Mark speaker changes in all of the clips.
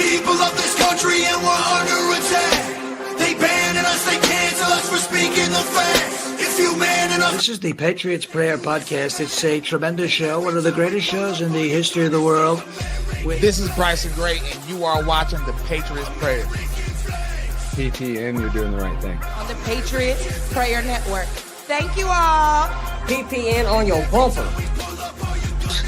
Speaker 1: people of this country and we're under attack. They banning us, they cancel us for speaking the facts. If you man enough.
Speaker 2: This is the Patriots Prayer Podcast. It's a tremendous show, one of the greatest shows in the history of the world.
Speaker 3: This is Bryson Gray, and you are watching the Patriots Prayer.
Speaker 4: PPN, you're doing the right thing.
Speaker 5: On the Patriots Prayer Network. Thank you all.
Speaker 6: PPN on your bumper.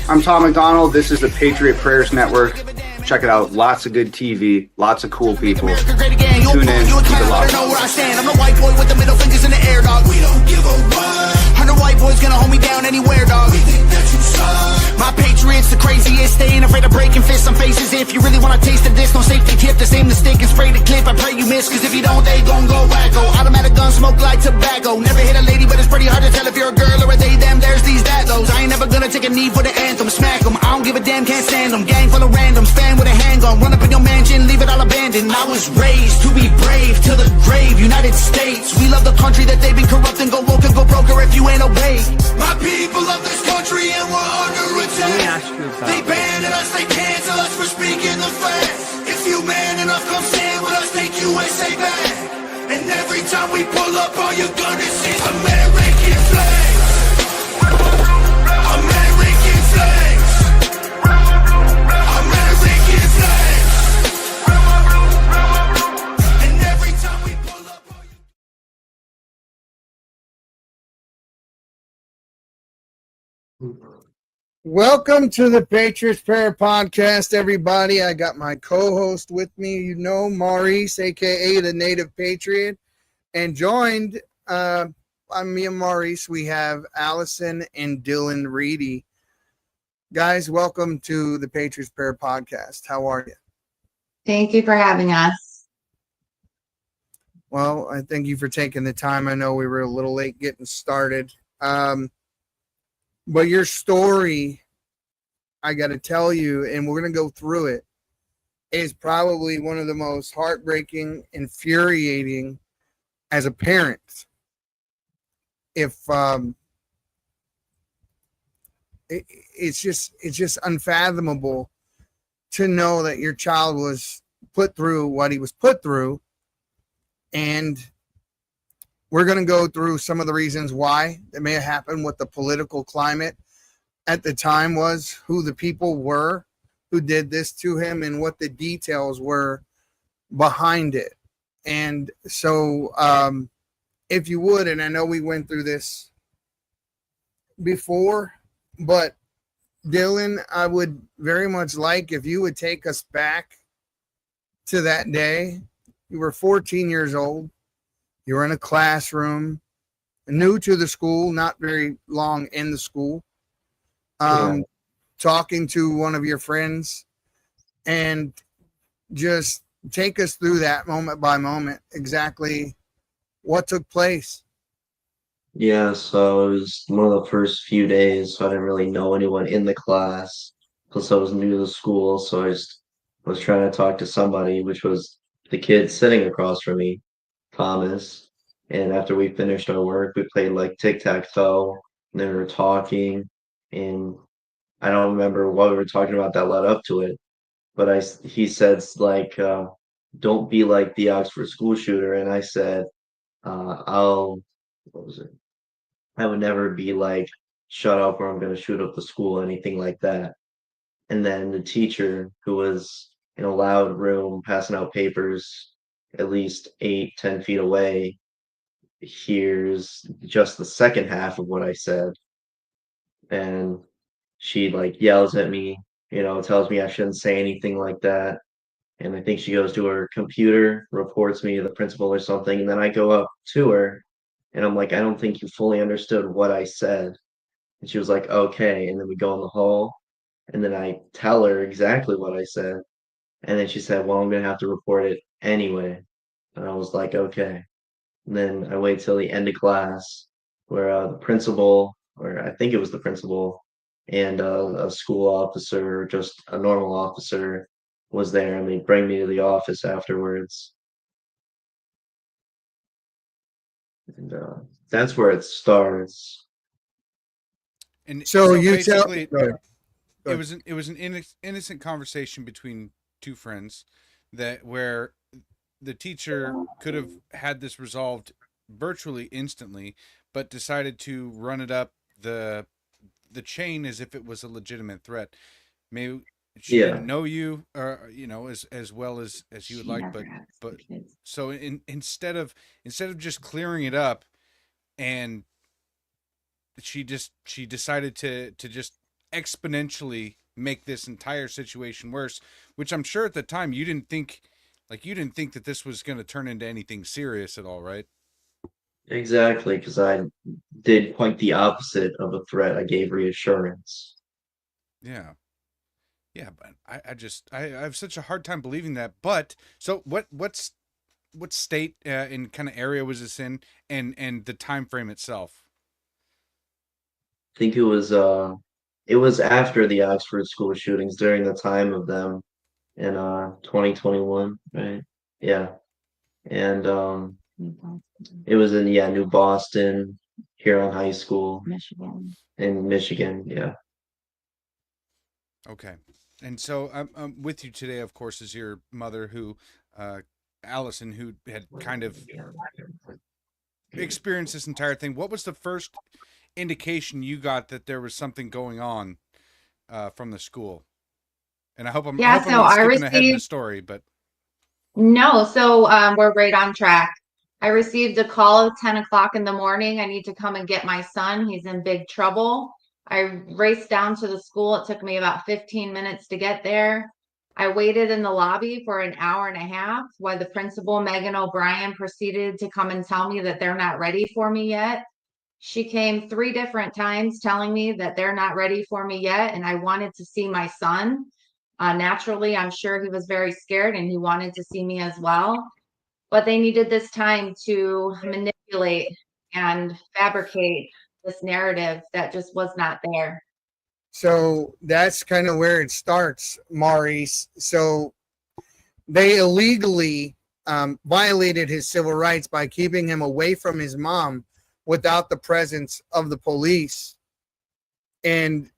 Speaker 7: I'm Tom McDonald. This is the Patriot Prayers Network. Check it out. Lots of good TV. Lots of cool people. Tune in. Keep it locked.
Speaker 1: I'm the white boy with the middle fingers in the air, dog. We don't give a what. 100 white boys gonna hold me down anywhere, dog. We think that you suck. My Patriots the craziest. They ain't afraid of breaking fists on faces. If you really wanna taste of this, no safety tip. The same mistake and spray the clip. I pray you miss, cause if you don't, they gon' go wacko. Automatic gun smoke like tobacco. Never hit a lady, but it's pretty hard to tell if you're a girl or a they, them. There's these, that, those. I ain't never gonna take a knee for the anthem. Smack them. I don't give a damn, can't stand them. Gang full of randoms. Fan with a handgun. Run up in your mansion, leave it all abandoned. I was raised to be brave to the grave. United States, we love the country that they've been corrupting. Go woke and go broker if you ain't obeyed. My people of this country and we're under attack. They banning us, they cancel us for speaking the facts. If you man enough, come stand with us, take USA back. And every time we pull up, all you're gonna see American flags. American flags. American flags. And every time we pull up, all
Speaker 8: Welcome to the Patriots Prayer Podcast, everybody. I got my co-host with me, Maurice, a.k.a. the Native Patriot. And joined on me and Maurice, we have Allison and Dillon Reedy. Guys, welcome to the Patriots Prayer Podcast. How are you?
Speaker 9: Thank you for having us.
Speaker 8: Well, I thank you for taking the time. I know we were a little late getting started. But your story, I got to tell you, and we're going to go through it, is probably one of the most heartbreaking, infuriating as a parent. It's just unfathomable to know that your child was put through what he was put through. And we're going to go through some of the reasons why it may have happened, what the political climate at the time was, who the people were who did this to him, and what the details were behind it. And so if you would, and I know we went through this before, but Dillon, I would very much like if you would take us back to that day. You were 14 years old. You were in a classroom, new to the school, not very long in the school, talking to one of your friends, and just take us through that moment by moment, exactly what took place.
Speaker 10: Yeah, so it was one of the first few days, so I didn't really know anyone in the class. Plus, I was new to the school, so I just was trying to talk to somebody, which was the kid sitting across from me, Thomas. And after we finished our work, we played like tic-tac-toe, and then we were talking, and I don't remember what we were talking about that led up to it, but he said like, don't be like the Oxford school shooter, and I said, what was it? I would never be like, shut up or I'm going to shoot up the school, anything like that. And then the teacher, who was in a loud room passing out papers at least 8-10 feet away, hears just the second half of what I said. And she like yells at me, tells me I shouldn't say anything like that. And I think she goes to her computer, reports me to the principal or something. And then I go up to her and I'm like, I don't think you fully understood what I said. And she was like, okay. And then we go in the hall and then I tell her exactly what I said. And then she said, well, I'm going to have to report it anyway. And I was like, okay. And then I wait till the end of class where the principal, or I think it was the principal, and a school officer, just a normal officer, was there, and they bring me to the office afterwards. And that's where it starts.
Speaker 3: And
Speaker 8: so you
Speaker 3: basically,
Speaker 8: tell.
Speaker 3: it was an innocent conversation between
Speaker 11: two friends that where the teacher could have had this resolved virtually instantly, but decided to run it up the chain as if it was a legitimate threat. Maybe she didn't know you, or as well as you would like, but so instead of just clearing it up, and she decided to just exponentially make this entire situation worse, which I'm sure at the time you didn't think that this was going to turn into anything serious at all, right?
Speaker 10: Exactly, because I did quite the opposite of a threat. I gave reassurance.
Speaker 11: Yeah. Yeah, but I have such a hard time believing that. But so what state and kind of area was this in, and the time frame itself?
Speaker 10: I think it was after the Oxford school shootings during the time of them in 2021, right? Yeah. And it was in New Boston, Huron High School in Michigan, yeah.
Speaker 11: Okay. And so I'm with you today, of course, is your mother, who Allison, who had kind of experienced this entire thing. What was the first indication you got that there was something going on from the school? And I hope I'm not skipping ahead in the story, but
Speaker 9: no. So we're right on track. I received a call at 10 o'clock in the morning. I need to come and get my son. He's in big trouble. I raced down to the school. It took me about 15 minutes to get there. I waited in the lobby for an hour and a half while the principal, Megan O'Brien, proceeded to come and tell me that they're not ready for me yet. She came 3 different times telling me that they're not ready for me yet, and I wanted to see my son. Naturally, I'm sure he was very scared and he wanted to see me as well. But they needed this time to manipulate and fabricate this narrative that just was not there.
Speaker 8: So that's kind of where it starts, Maurice. So they illegally violated his civil rights by keeping him away from his mom without the presence of the police. And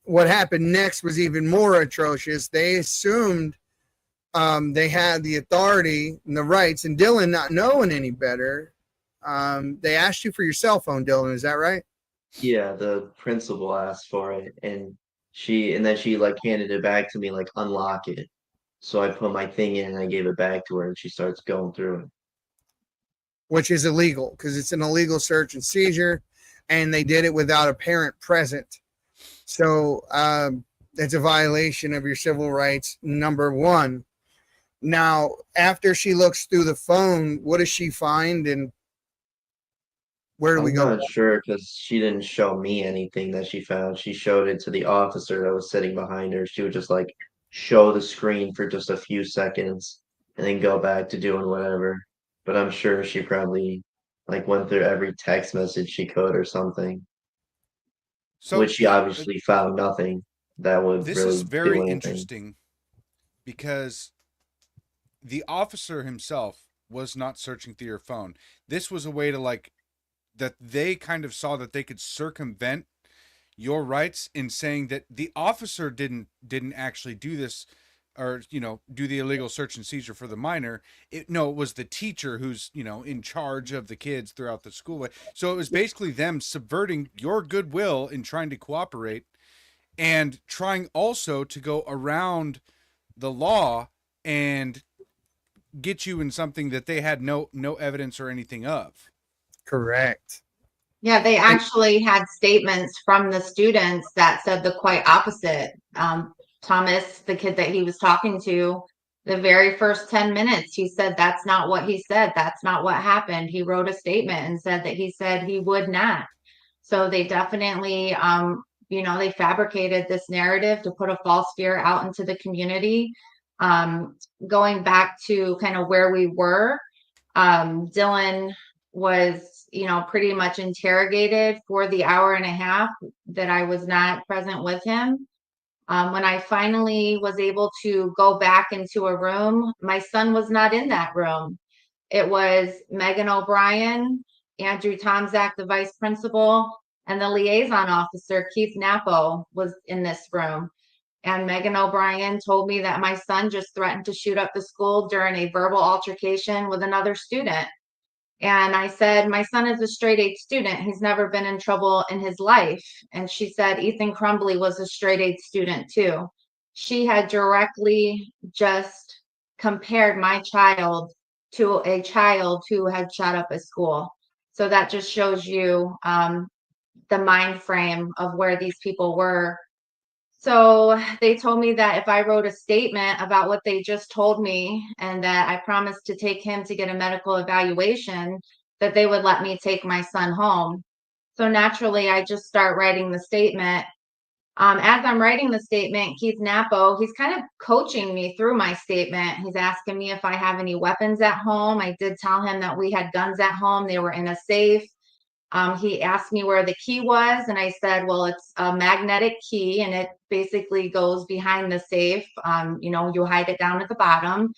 Speaker 8: what happened next was even more atrocious. They assumed they had the authority and the rights, and Dillon, not knowing any better, they asked you for your cell phone, Dillon. Is that right?
Speaker 10: Yeah, the principal asked for it, and then she like handed it back to me, like unlock it. So I put my thing in and I gave it back to her, and she starts going through it.
Speaker 8: Which is illegal because it's an illegal search and seizure, and they did it without a parent present. So that's a violation of your civil rights, number 1. Now, after she looks through the phone, what does she find, and where do we go?
Speaker 10: I'm not sure because she didn't show me anything that she found. She showed it to the officer that was sitting behind her. She would just like show the screen for just a few seconds and then go back to doing whatever. But I'm sure she probably like went through every text message she could or something.
Speaker 11: so
Speaker 10: Which she obviously found nothing that would
Speaker 11: this
Speaker 10: really
Speaker 11: is very
Speaker 10: do anything.
Speaker 11: interesting, because the officer himself was not searching through your phone. This was a way to that they kind of saw that they could circumvent your rights in saying that the officer didn't actually do this, or do the illegal search and seizure for the minor. It was the teacher who's in charge of the kids throughout the school. So it was basically them subverting your goodwill in trying to cooperate, and trying also to go around the law and get you in something that they had no evidence or anything of.
Speaker 8: Correct.
Speaker 9: Yeah, they actually had statements from the students that said the quite opposite. Thomas, the kid that he was talking to, the very first 10 minutes, he said that's not what he said. That's not what happened. He wrote a statement and said that he said he would not. So they definitely, they fabricated this narrative to put a false fear out into the community. Going back to kind of where we were, Dillon was, pretty much interrogated for the hour and a half that I was not present with him. When I finally was able to go back into a room, my son was not in that room. It was Megan O'Brien, Andrew Tomzak, the vice principal, and the liaison officer, Keith Napo, was in this room. And Megan O'Brien told me that my son just threatened to shoot up the school during a verbal altercation with another student. And I said, my son is a straight A student. He's never been in trouble in his life. And she said, Ethan Crumbly was a straight A student too. She had directly just compared my child to a child who had shot up a school. So that just shows you the mind frame of where these people were. So they told me that if I wrote a statement about what they just told me and that I promised to take him to get a medical evaluation, that they would let me take my son home. So naturally, I just start writing the statement. As I'm writing the statement, Keith Napo, he's kind of coaching me through my statement. He's asking me if I have any weapons at home. I did tell him that we had guns at home. They were in a safe. He asked me where the key was, and I said, well, it's a magnetic key, and it basically goes behind the safe. You hide it down at the bottom.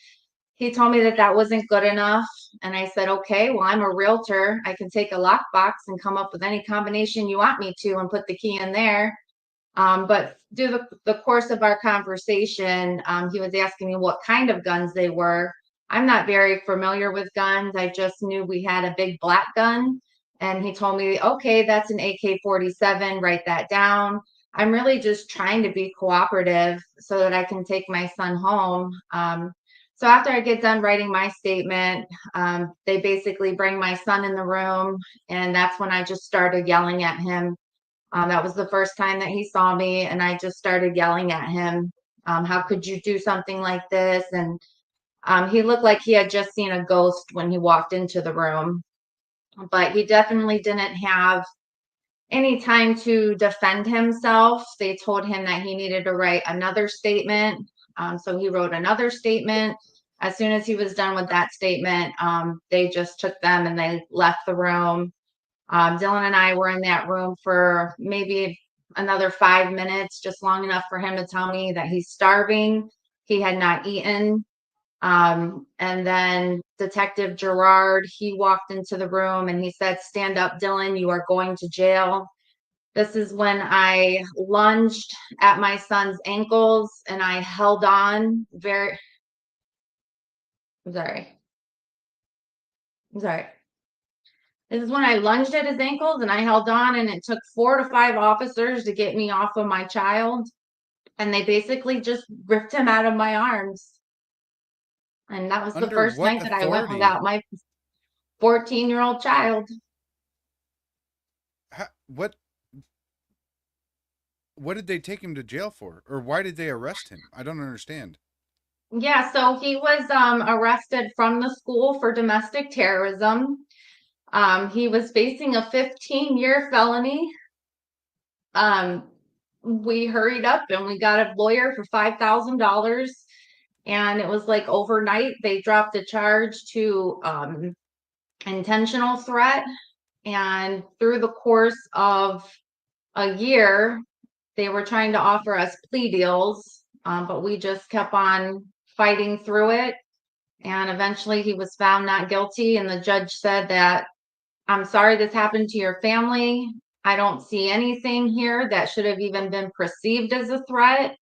Speaker 9: He told me that that wasn't good enough, and I said, okay, well, I'm a realtor. I can take a lockbox and come up with any combination you want me to and put the key in there. But through the course of our conversation, he was asking me what kind of guns they were. I'm not very familiar with guns. I just knew we had a big black gun. And he told me, okay, that's an AK-47, write that down. I'm really just trying to be cooperative so that I can take my son home. So after I get done writing my statement, they basically bring my son in the room, and that's when I just started yelling at him. That was the first time that he saw me, and I just started yelling at him. How could you do something like this? And he looked like he had just seen a ghost when he walked into the room. But he definitely didn't have any time to defend himself. They told him that he needed to write another statement. So he wrote another statement. As soon as he was done with that statement, they just took them and they left the room. Dillon and I were in that room for maybe another 5 minutes, just long enough for him to tell me that he's starving. He had not eaten. And then Detective Gerard, he walked into the room and he said, stand up, Dillon, you are going to jail. This is when I lunged at my son's ankles and I held on I'm sorry. This is when I lunged at his ankles and I held on, and it took 4 to 5 officers to get me off of my child. And they basically just ripped him out of my arms. And that was the first night that I went without my 14-year-old child.
Speaker 11: What did they take him to jail for? Or why did they arrest him? I don't understand.
Speaker 9: Yeah, so he was arrested from the school for domestic terrorism. He was facing a 15-year felony. We hurried up and we got a lawyer for $5,000. And it was like overnight, they dropped the charge to intentional threat. And through the course of a year, they were trying to offer us plea deals, but we just kept on fighting through it. And eventually he was found not guilty. And the judge said that, I'm sorry this happened to your family. I don't see anything here that should have even been perceived as a threat.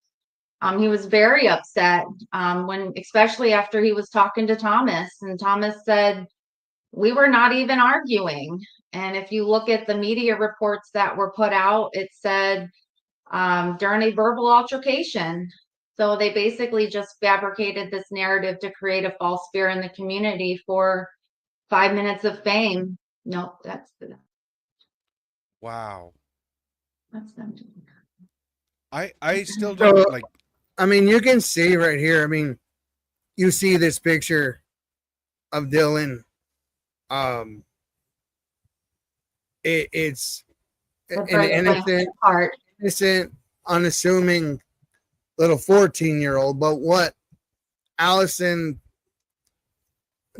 Speaker 9: He was very upset especially after he was talking to Thomas, and Thomas said, we were not even arguing. And if you look at the media reports that were put out, it said during a verbal altercation. So they basically just fabricated this narrative to create a false fear in the community for 5 minutes of fame. Nope,
Speaker 11: Wow.
Speaker 9: That's them.
Speaker 11: I still don't like.
Speaker 8: I mean, you can see right here. I mean, you see this picture of Dillon. It's an innocent, unassuming little 14-year-old. But what Allison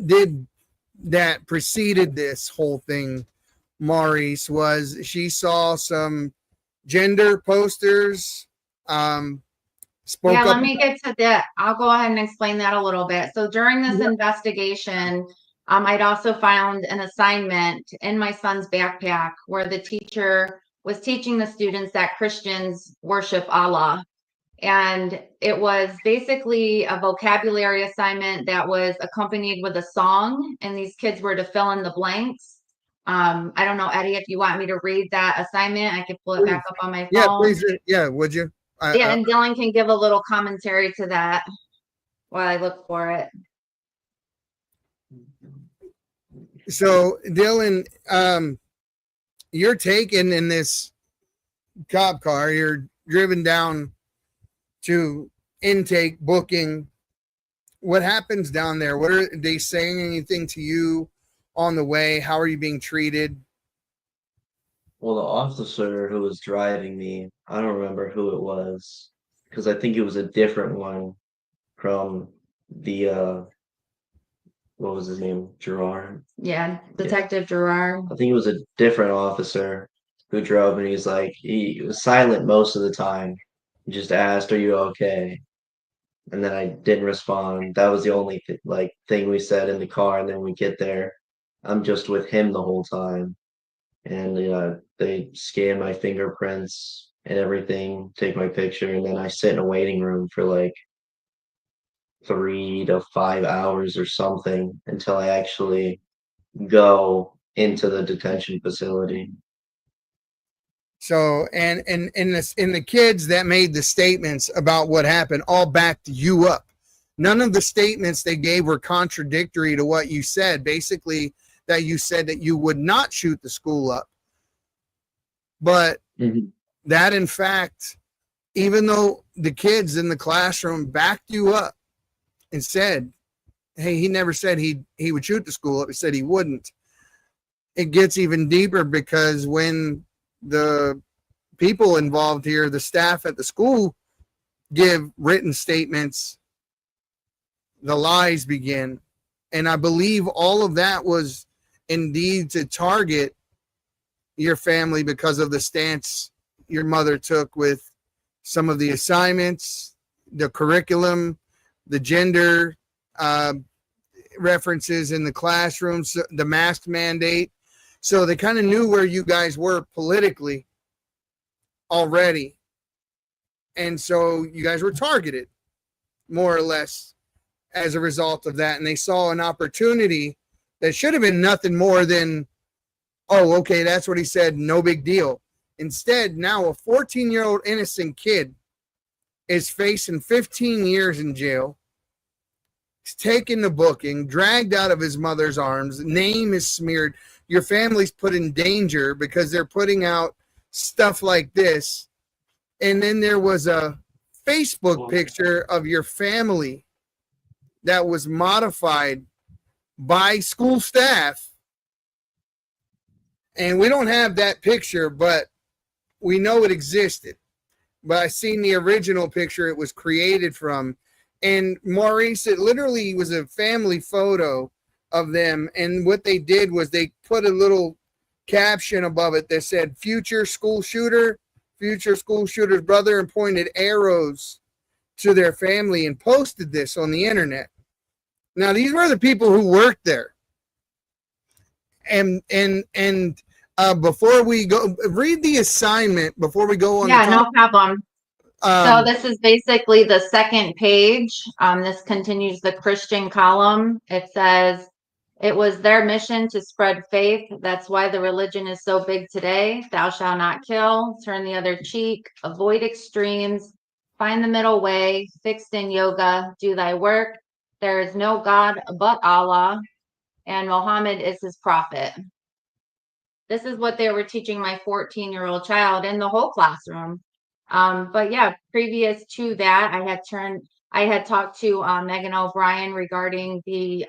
Speaker 8: did that preceded this whole thing, Maurice, was she saw some gender posters.
Speaker 9: Let me get to that. I'll go ahead and explain that a little bit. So during this investigation, I'd also found an assignment in my son's backpack where the teacher was teaching the students that Christians worship Allah. And it was basically a vocabulary assignment that was accompanied with a song, and these kids were to fill in the blanks. I don't know, Eddie, if you want me to read that assignment, I could pull it back up on my phone.
Speaker 8: Yeah, please. Yeah, would you?
Speaker 9: Yeah, and Dillon can give a little commentary to that while I look for it.
Speaker 8: So, Dillon, you're taken in this cop car. You're driven down to intake booking. What happens down there? What are they saying anything to you on the way? How are you being treated?
Speaker 10: Well, the officer who was driving me, I don't remember who it was, because I think it was a different one from the what was his name? Gerard.
Speaker 9: Yeah, Detective Gerard.
Speaker 10: I think it was a different officer who drove, and he was silent most of the time. He just asked, "Are you okay?" And then I didn't respond. That was the only thing we said in the car. And then we get there, I'm just with him the whole time, and they scan my fingerprints and everything, take my picture, and then I sit in a waiting room for like 3 to 5 hours or something until I actually go into the detention facility.
Speaker 8: So, and the kids that made the statements about what happened all backed you up. None of the statements they gave were contradictory to what you said. Basically, that you said that you would not shoot the school up. But that, in fact, even though the kids in the classroom backed you up and said, hey, he never said he would shoot the school up. He said he wouldn't. It gets even deeper, because when the people involved here, the staff at the school, give written statements, the lies begin. And I believe all of that was indeed to target your family because of the stance your mother took with some of the assignments, the curriculum, the gender references in the classrooms, the mask mandate. So they kind of knew where you guys were politically already. And so you guys were targeted, more or less, as a result of that. And they saw an opportunity that should have been nothing more than, oh, okay, that's what he said, no big deal. Instead, now a 14-year-old innocent kid is facing 15 years in jail. He's taken the booking, dragged out of his mother's arms, name is smeared. Your family's put in danger because they're putting out stuff like this. And then there was a Facebook picture of your family that was modified by school staff. And we don't have that picture, but we know it existed. But I seen the original picture it was created from. And Maurice, it literally was a family photo of them, and what they did was they put a little caption above it that said future school shooter's brother, and pointed arrows to their family and posted this on the internet. Now, these were the people who worked there. And before we go, read the assignment before we go on.
Speaker 9: Yeah, no problem. So this is basically the second page. This continues the Christian column. It says, it was their mission to spread faith. That's why the religion is so big today. Thou shalt not kill, turn the other cheek, avoid extremes, find the middle way, fixed in yoga, do thy work. There is no God but Allah, and Muhammad is his prophet. This is what they were teaching my 14-year-old child in the whole classroom. But yeah, previous to that, I had talked to Megan O'Brien regarding the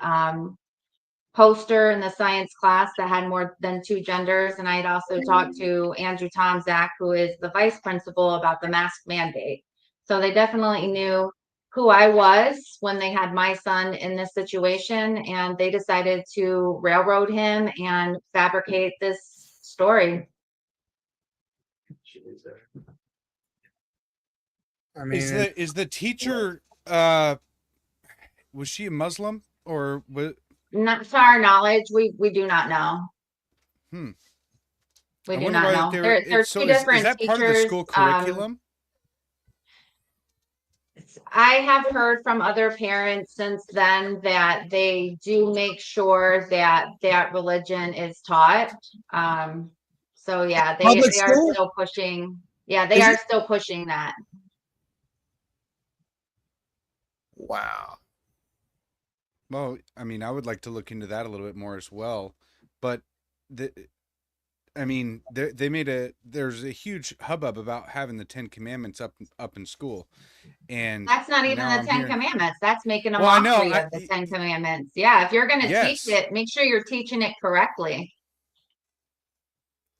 Speaker 9: poster in the science class that had more than 2 genders. And I had also talked to Andrew Tomzak, who is the vice principal, about the mask mandate. So they definitely knew who I was when they had my son in this situation, and they decided to railroad him and fabricate this story.
Speaker 8: I mean,
Speaker 11: is the teacher was she a Muslim, or was?
Speaker 9: Not to our knowledge, we do not know. We do not know. There's 2 different
Speaker 11: is that
Speaker 9: teachers.
Speaker 11: Part of the school curriculum?
Speaker 9: I have heard from other parents since then that they do make sure that that religion is taught. So yeah,
Speaker 8: Public
Speaker 9: they are
Speaker 8: school?
Speaker 9: still pushing. Yeah, they
Speaker 8: Is
Speaker 9: are
Speaker 8: it?
Speaker 9: still pushing that.
Speaker 8: Wow.
Speaker 11: Well, I mean, I would like to look into that a little bit more as well, but the I mean, there's a huge hubbub about having the Ten Commandments up in school, and
Speaker 9: That's not even
Speaker 11: now
Speaker 9: the
Speaker 11: I'm
Speaker 9: Ten
Speaker 11: hearing.
Speaker 9: Commandments. That's making a
Speaker 11: Well, I know.
Speaker 9: mockery of the Ten Commandments. Yeah, if you're going to teach
Speaker 11: Yes,
Speaker 9: it, make sure you're teaching it correctly.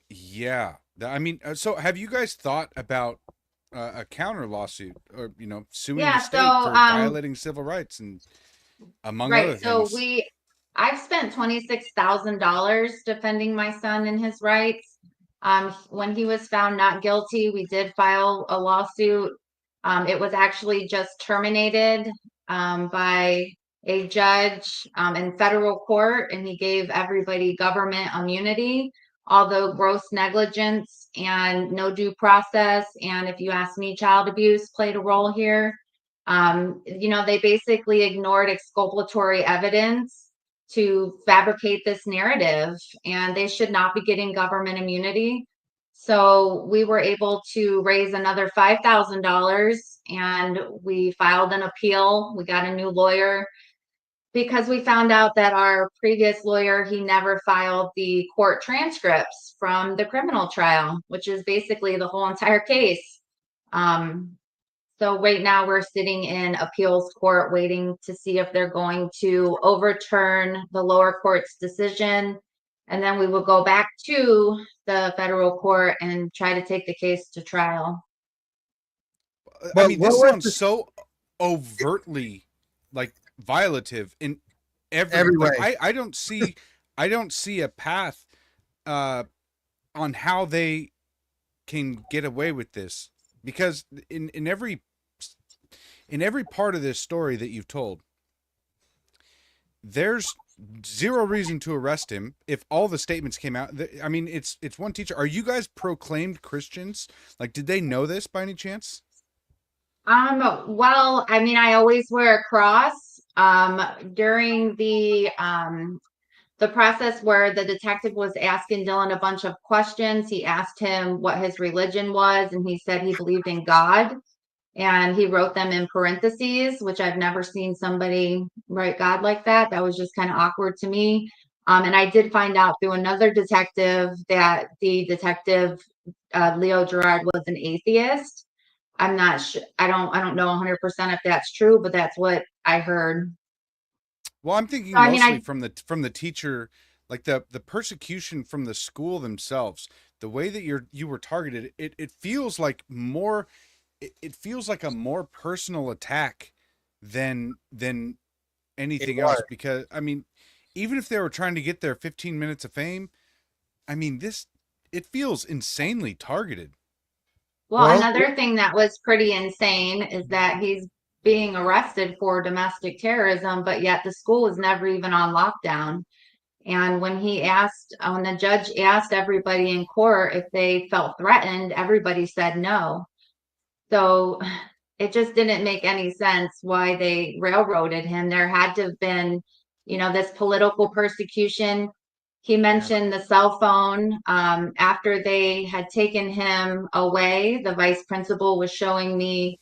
Speaker 11: yeah. I mean, so have you guys thought about a counter lawsuit, or suing the
Speaker 9: Yeah, so
Speaker 11: state for violating civil rights and among other
Speaker 9: right. So
Speaker 11: things?
Speaker 9: I've spent $26,000 defending my son and his rights. When he was found not guilty, we did file a lawsuit. It was actually just terminated by a judge in federal court, and he gave everybody government immunity, although gross negligence and no due process, and if you ask me, child abuse played a role here. They basically ignored exculpatory evidence to fabricate this narrative, and they should not be getting government immunity. So we were able to raise another $5,000, and we filed an appeal. We got a new lawyer because we found out that our previous lawyer, he never filed the court transcripts from the criminal trial, which is basically the whole entire case. So right now we're sitting in appeals court waiting to see if they're going to overturn the lower court's decision. And then we will go back to the federal court and try to take the case to trial.
Speaker 11: I
Speaker 8: But
Speaker 11: mean,
Speaker 8: what
Speaker 11: this
Speaker 8: was
Speaker 11: sounds so overtly like violative in
Speaker 8: every way?
Speaker 11: I don't see a path on how they can get away with this, because in every part of this story that you've told, there's zero reason to arrest him if all the statements came out. I mean, it's one teacher. Are you guys proclaimed Christians? Like, did they know this by any chance?
Speaker 9: Well, I mean, I always wear a cross. During the process where the detective was asking Dillon a bunch of questions, he asked him what his religion was, and he said he believed in God. And he wrote them in parentheses, which I've never seen somebody write God like that. That was just kind of awkward to me. And I did find out through another detective that the detective, Leo Gerard, was an atheist. I'm not sure. I don't know 100% if that's true, but that's what I heard.
Speaker 11: Well, I'm thinking
Speaker 9: So, I mean,
Speaker 11: mostly from the teacher, like the persecution from the school themselves, the way that you were targeted. It feels like more. It feels like a more personal attack than anything else. Because I mean, even if they were trying to get their 15 minutes of fame, I mean, it feels insanely targeted.
Speaker 9: Well, another thing that was pretty insane is that he's being arrested for domestic terrorism, but yet the school is never even on lockdown. And when the judge asked everybody in court if they felt threatened, everybody said no. So it just didn't make any sense why they railroaded him. There had to have been, this political persecution. He mentioned the cell phone. After they had taken him away, the vice principal was showing me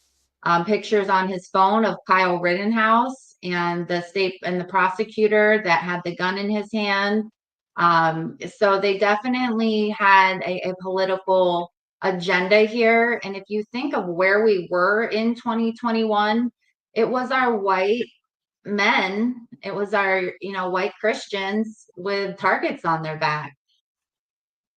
Speaker 9: pictures on his phone of Kyle Rittenhouse and the prosecutor that had the gun in his hand. So they definitely had a political agenda here. And if you think of where we were in 2021, it was our white men, it was our, white Christians with targets on their back.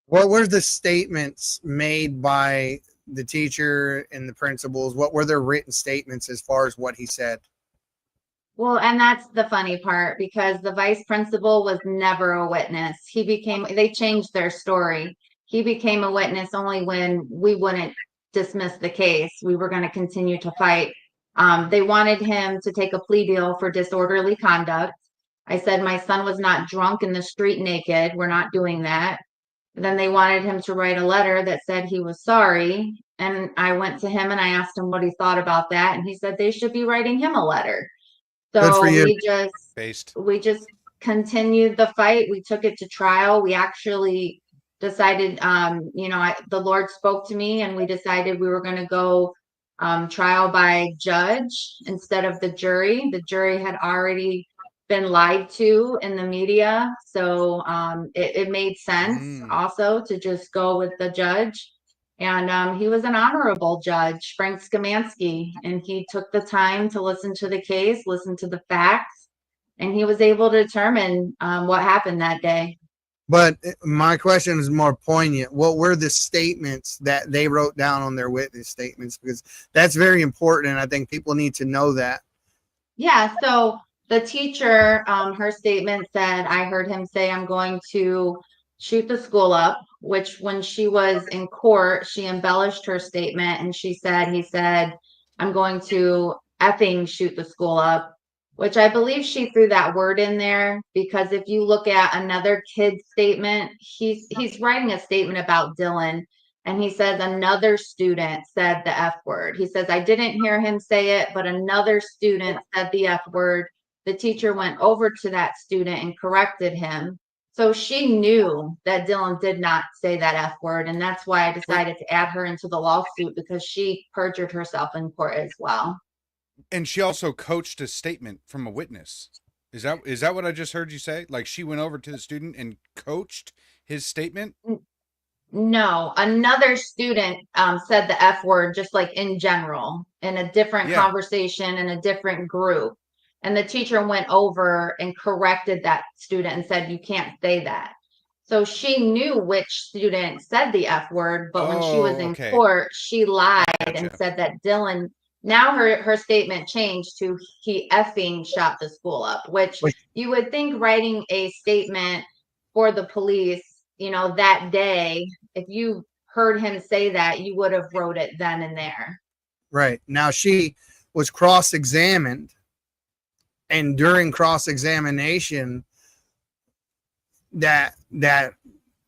Speaker 8: What were the statements made by the teacher and the principals? What were their written statements as far as what he said?
Speaker 9: Well, and that's the funny part, because the vice principal was never a witness. They changed their story. He became a witness only when we wouldn't dismiss the case. We were going to continue to fight. They wanted him to take a plea deal for disorderly conduct. I said my son was not drunk in the street naked. We're not doing that. Then they wanted him to write a letter that said he was sorry. And I went to him and I asked him what he thought about that. And he said they should be writing him a letter.
Speaker 8: Good for
Speaker 9: So
Speaker 8: you.
Speaker 9: we just continued the fight. We took it to trial. We actually decided, the Lord spoke to me and we decided we were going to go trial by judge instead of the jury. The jury had already been lied to in the media. So it made sense also to just go with the judge. And he was an honorable judge, Frank Skamansky, and he took the time to listen to the case, listen to the facts, and he was able to determine what happened that day.
Speaker 8: But my question is more poignant. What were the statements that they wrote down on their witness statements? Because that's very important, and I think people need to know that.
Speaker 9: Yeah, so the teacher, her statement said, I heard him say, I'm going to shoot the school up, which when she was in court, she embellished her statement and he said, I'm going to effing shoot the school up, which I believe she threw that word in there because if you look at another kid's statement, he's writing a statement about Dillon and he says another student said the F word. He says, I didn't hear him say it, but another student said the F word. The teacher went over to that student and corrected him. So she knew that Dillon did not say that F word. And that's why I decided to add her into the lawsuit because she perjured herself in court as well.
Speaker 11: And she also coached a statement from a witness. Is that what I just heard you say? Like she went over to the student and coached his statement?
Speaker 9: No, another student said the F word just like in general in a different conversation in a different group. And the teacher went over and corrected that student and said, you can't say that. So she knew which student said the F word, but when she was in court, she lied and said that Dillon, now her statement changed to he effing shot the school up, which you would think writing a statement for the police, that day, if you heard him say that, you would have wrote it then and there.
Speaker 8: Right. Now she was cross-examined. And during cross-examination, that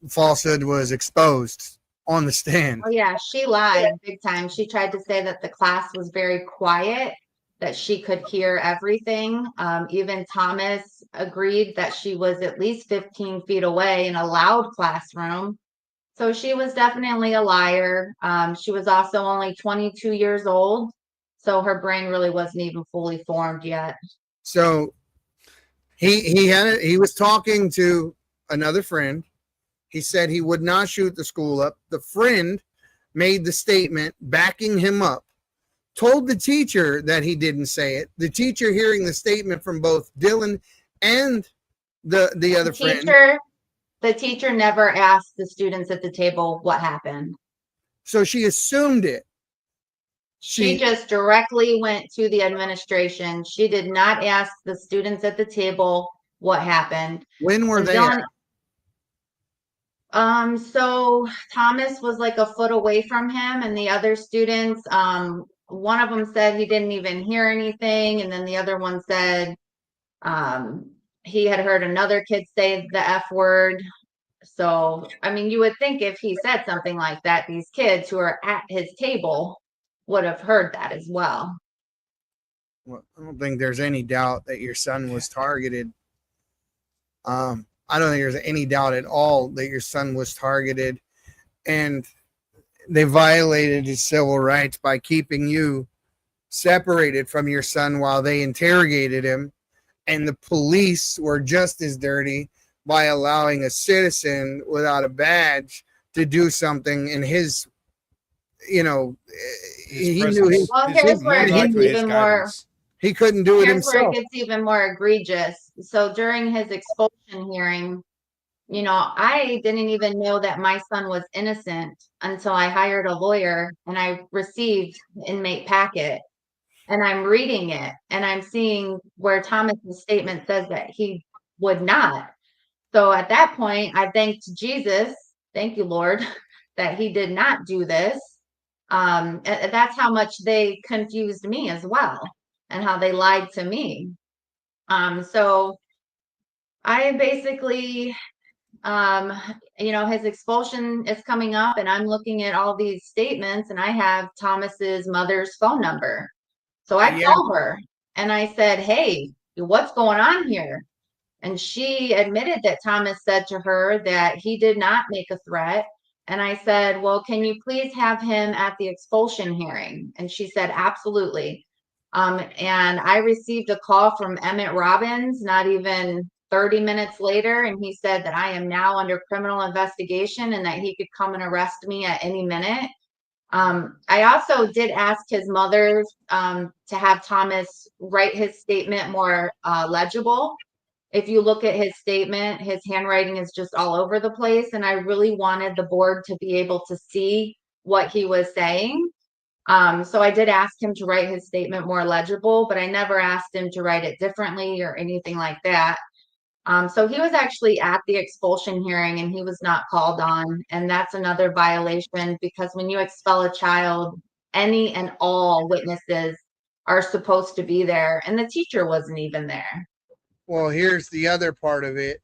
Speaker 8: falsehood was exposed on the stand.
Speaker 9: Oh yeah, she lied big time. She tried to say that the class was very quiet, that she could hear everything. Even Thomas agreed that she was at least 15 feet away in a loud classroom. So she was definitely a liar. She was also only 22 years old, so her brain really wasn't even fully formed yet.
Speaker 8: So he was talking to another friend. He said he would not shoot the school up. The friend made the statement backing him up, told the teacher that he didn't say it. The teacher, hearing the statement from both Dillon and the other friend.
Speaker 9: The teacher never asked the students at the table what happened.
Speaker 8: So she assumed it.
Speaker 9: She just directly went to the administration. She did not ask the students at the table what happened.
Speaker 8: When were they?
Speaker 9: So Thomas was like a foot away from him, and the other students, one of them said he didn't even hear anything, and then the other one said he had heard another kid say the F word. So, I mean, you would think if he said something like that, these kids who are at his table would have heard that as well.
Speaker 8: Well, I don't think there's any doubt that your son was targeted. I don't think there's any doubt at all that your son was targeted, and they violated his civil rights by keeping you separated from your son while they interrogated him. And the police were just as dirty by allowing a citizen without a badge to do something in his, he knew
Speaker 9: here's where it gets even more.
Speaker 8: He couldn't do it
Speaker 9: himself. Here's where it gets even more egregious. So during his expulsion hearing, I didn't even know that my son was innocent until I hired a lawyer and I received the inmate packet. And I'm reading it and I'm seeing where Thomas's statement says that he would not. So at that point, I thanked Jesus, thank you, Lord, that he did not do this. That's how much they confused me as well and how they lied to me. So I basically his expulsion is coming up, and I'm looking at all these statements, and I have Thomas's mother's phone number. So I called her and I said, hey, what's going on here? And she admitted that Thomas said to her that he did not make a threat. And I said, well, can you please have him at the expulsion hearing? And she said, absolutely. And I received a call from Emmett Robbins, not even 30 minutes later, and he said that I am now under criminal investigation and that he could come and arrest me at any minute. I also did ask his mother to have Thomas write his statement more legible. If you look at his statement, his handwriting is just all over the place, and I really wanted the board to be able to see what he was saying. So I did ask him to write his statement more legible, but I never asked him to write it differently or anything like that. So he was actually at the expulsion hearing and he was not called on. And that's another violation, because when you expel a child, any and all witnesses are supposed to be there, and the teacher wasn't even there.
Speaker 8: Well, here's the other part of it,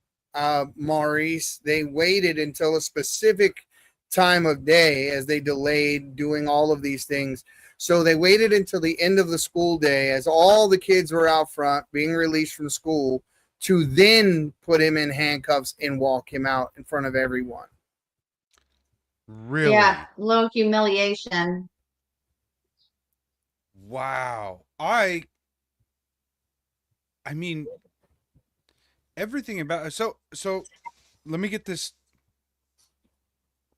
Speaker 8: Maurice. They waited until a specific time of day as they delayed doing all of these things. So they waited until the end of the school day as all the kids were out front being released from school to then put him in handcuffs and walk him out in front of everyone.
Speaker 11: Really?
Speaker 9: Yeah, low humiliation.
Speaker 11: Wow. I mean, everything about so let me get this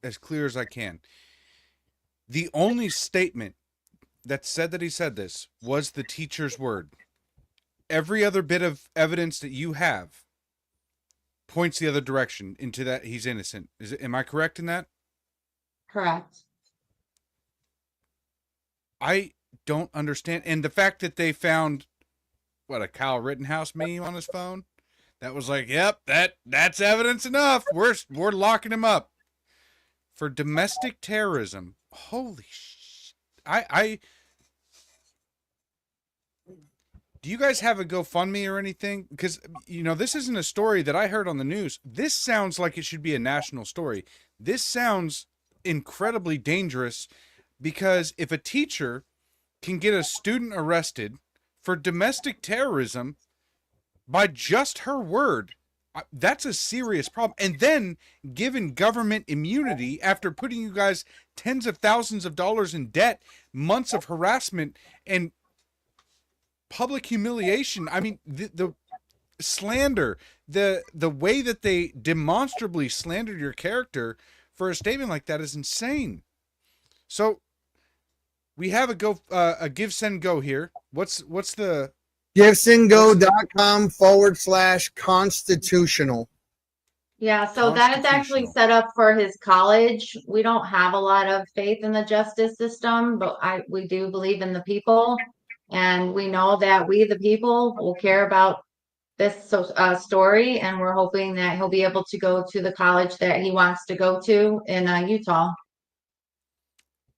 Speaker 11: as clear as I can. The only statement that said that he said this was the teacher's word. Every other bit of evidence that you have points the other direction into that he's innocent. Am I correct in that?
Speaker 9: Correct.
Speaker 11: I don't understand. And the fact that they found a Kyle Rittenhouse meme on his phone, that was like, yep, that's evidence enough. We're locking him up for domestic terrorism. Holy shit. I do you guys have a GoFundMe or anything? Because, this isn't a story that I heard on the news. This sounds like it should be a national story. This sounds incredibly dangerous, because if a teacher can get a student arrested for domestic terrorism by just her word, that's a serious problem. And then given government immunity after putting you guys tens of thousands of dollars in debt, months of harassment, and public humiliation. I mean, the slander, the way that they demonstrably slandered your character for a statement like that is insane. So we have a give send go here. What's the
Speaker 8: givesendgo.com/constitutional.
Speaker 9: Yeah, so that is actually set up for his college. We don't have a lot of faith in the justice system, but we do believe in the people. And we know that we, the people, will care about this story. And we're hoping that he'll be able to go to the college that he wants to go to in Utah.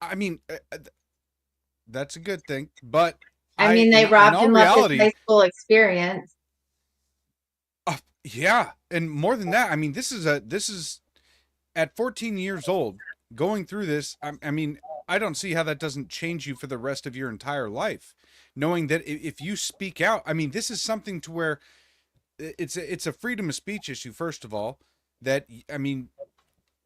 Speaker 11: I mean, that's a good thing. But
Speaker 9: I mean, they robbed him of his high school experience.
Speaker 11: Yeah, and more than that, I mean, this is at 14 years old going through this. I mean, I don't see how that doesn't change you for the rest of your entire life, knowing that if you speak out, I mean, this is something to where it's a freedom of speech issue. First of all, that, I mean,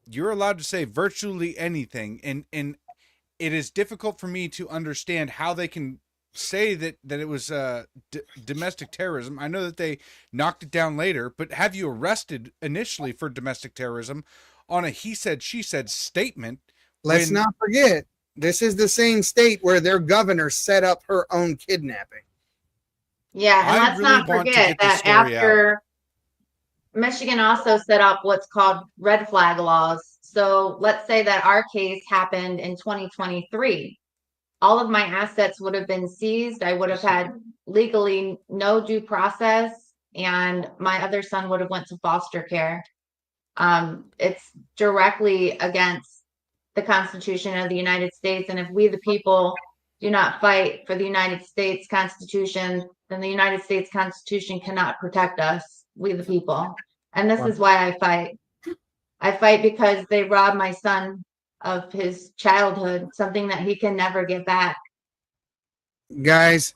Speaker 11: you're allowed to say virtually anything, and it is difficult for me to understand how they can say that it was domestic terrorism. I know that they knocked it down later, but have you arrested initially for domestic terrorism on a he said she said statement?
Speaker 8: Let's not forget, this is the same state where their governor set up her own kidnapping.
Speaker 9: Yeah, and let's not forget that after Michigan also set up what's called red flag laws. So let's say that our case happened in 2023. All of my assets would have been seized. I would have had legally no due process, and my other son would have went to foster care. It's directly against the Constitution of the United States. And if we, the people, do not fight for the United States Constitution, then the United States Constitution cannot protect us, we, the people. And this is why I fight. I fight because they robbed my son of his childhood, something that he can never get back.
Speaker 8: Guys,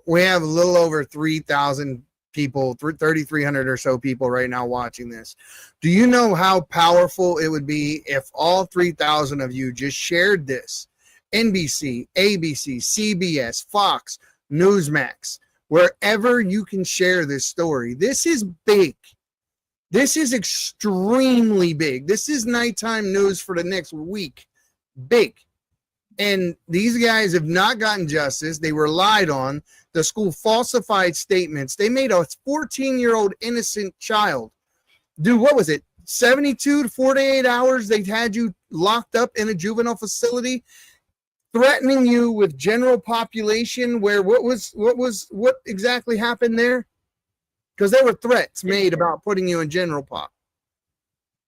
Speaker 8: we have a little over 3,000 people, 3,300 or so people right now watching this. Do you know how powerful it would be if all 3,000 of you just shared this? NBC, ABC, CBS, Fox, Newsmax, wherever you can share this story. This is big. This is extremely big. This is nighttime news for the next week. Big. And these guys have not gotten justice. They were lied on. The school falsified statements. They made a 14-year-old innocent child. Dude, what was it? 72 to 48 hours they had you locked up in a juvenile facility, threatening you with general population, where what exactly happened there? Because there were threats made about putting you in general pop.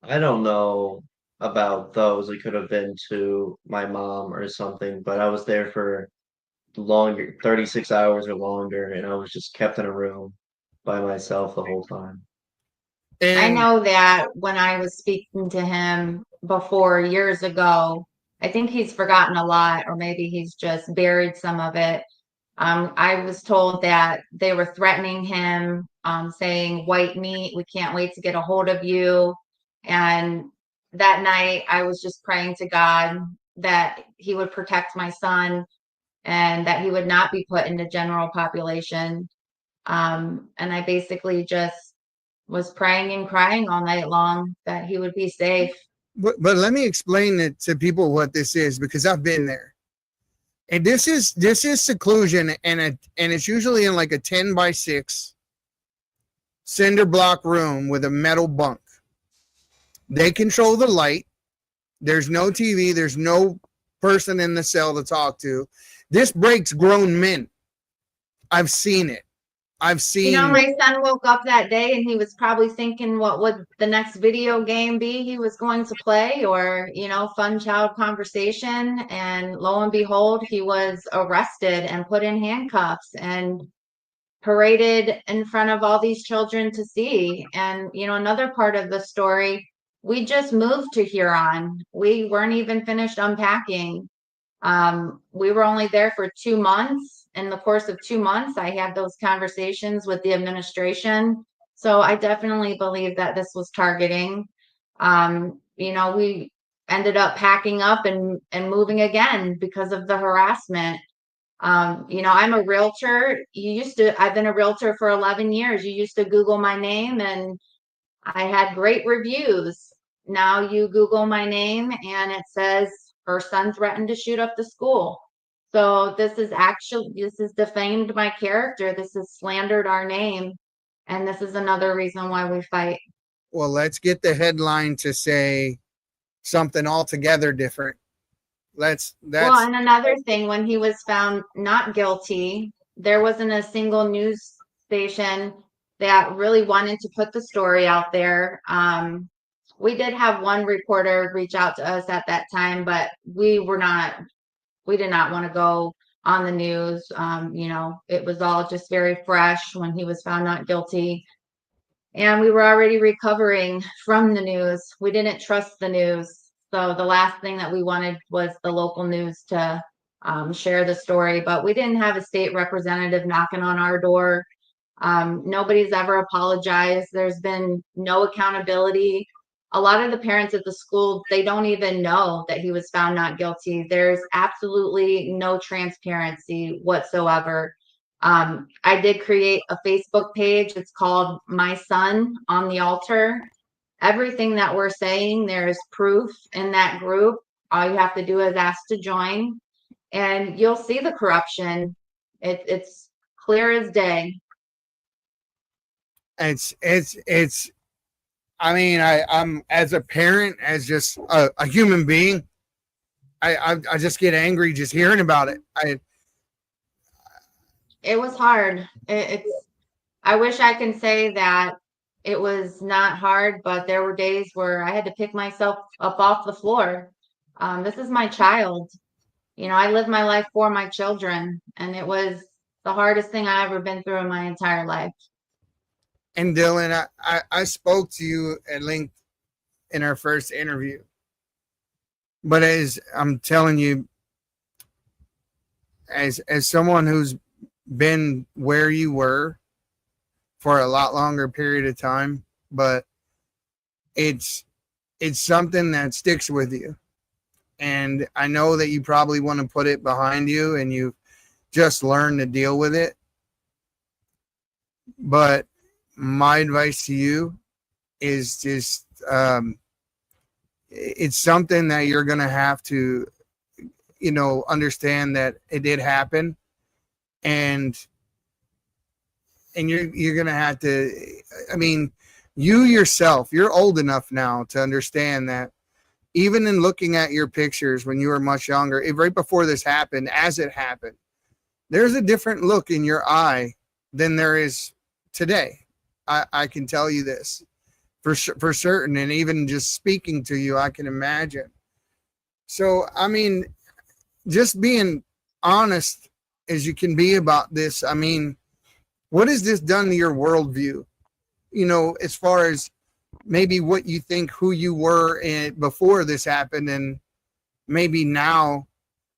Speaker 10: I don't know about those. It could have been to my mom or something, but I was there for longer, 36 hours or longer, and I was just kept in a room by myself the whole time.
Speaker 9: I know that when I was speaking to him before years ago, I think he's forgotten a lot, or maybe he's just buried some of it. I was told that they were threatening him, saying, "White meat, we can't wait to get a hold of you." And that night, I was just praying to God that he would protect my son and that he would not be put into general population. And I basically just was praying and crying all night long that he would be safe.
Speaker 8: But let me explain it to people what this is, because I've been there. And this is seclusion, and it's usually in like a 10x6 cinder block room with a metal bunk. They control the light. There's no TV. There's no person in the cell to talk to. This breaks grown men. I've seen it. My
Speaker 9: son woke up that day and he was probably thinking, what would the next video game be he was going to play, or, fun child conversation. And lo and behold, he was arrested and put in handcuffs and paraded in front of all these children to see. And, another part of the story, we just moved to Huron. We weren't even finished unpacking. We were only there for 2 months. In the course of 2 months, I had those conversations with the administration. So I definitely believe that this was targeting. We ended up packing up and moving again because of the harassment. I'm a realtor. I've been a realtor for 11 years. You used to Google my name and I had great reviews. Now you Google my name and it says her son threatened to shoot up the school. So this has defamed my character. This has slandered our name. And this is another reason why we fight.
Speaker 8: Well, let's get the headline to say something altogether different.
Speaker 9: And another thing, when he was found not guilty, there wasn't a single news station that really wanted to put the story out there. We did have one reporter reach out to us at that time, but we did not want to go on the news. It was all just very fresh when he was found not guilty. And we were already recovering from the news. We didn't trust the news. So the last thing that we wanted was the local news to share the story. But we didn't have a state representative knocking on our door. Nobody's ever apologized. There's been no accountability. A lot of the parents at the school, they don't even know that he was found not guilty. There's absolutely no transparency whatsoever. I did create a Facebook page. It's called My Son on the Altar. Everything that we're saying, there's proof in that group. All you have to do is ask to join, and you'll see the corruption. It's clear as day.
Speaker 8: I'm as a parent, as just a human being, I just get angry just hearing about it.
Speaker 9: It was hard. I wish I can say that it was not hard, but there were days where I had to pick myself up off the floor. This is my child. I live my life for my children, and it was the hardest thing I ever been through in my entire life.
Speaker 8: And Dillon, I spoke to you at length in our first interview. But as I'm telling you, as someone who's been where you were for a lot longer period of time, but it's something that sticks with you. And I know that you probably want to put it behind you and you've just learned to deal with it. But my advice to you is just, it's something that you're going to have to, understand that it did happen. And you're going to have to, you yourself, you're old enough now to understand that even in looking at your pictures when you were much younger, right before this happened, as it happened, there's a different look in your eye than there is today. I can tell you this for certain. And even just speaking to you, I can imagine. So, just being honest as you can be about this, what has this done to your worldview? As far as maybe what you think who you were before this happened, and maybe now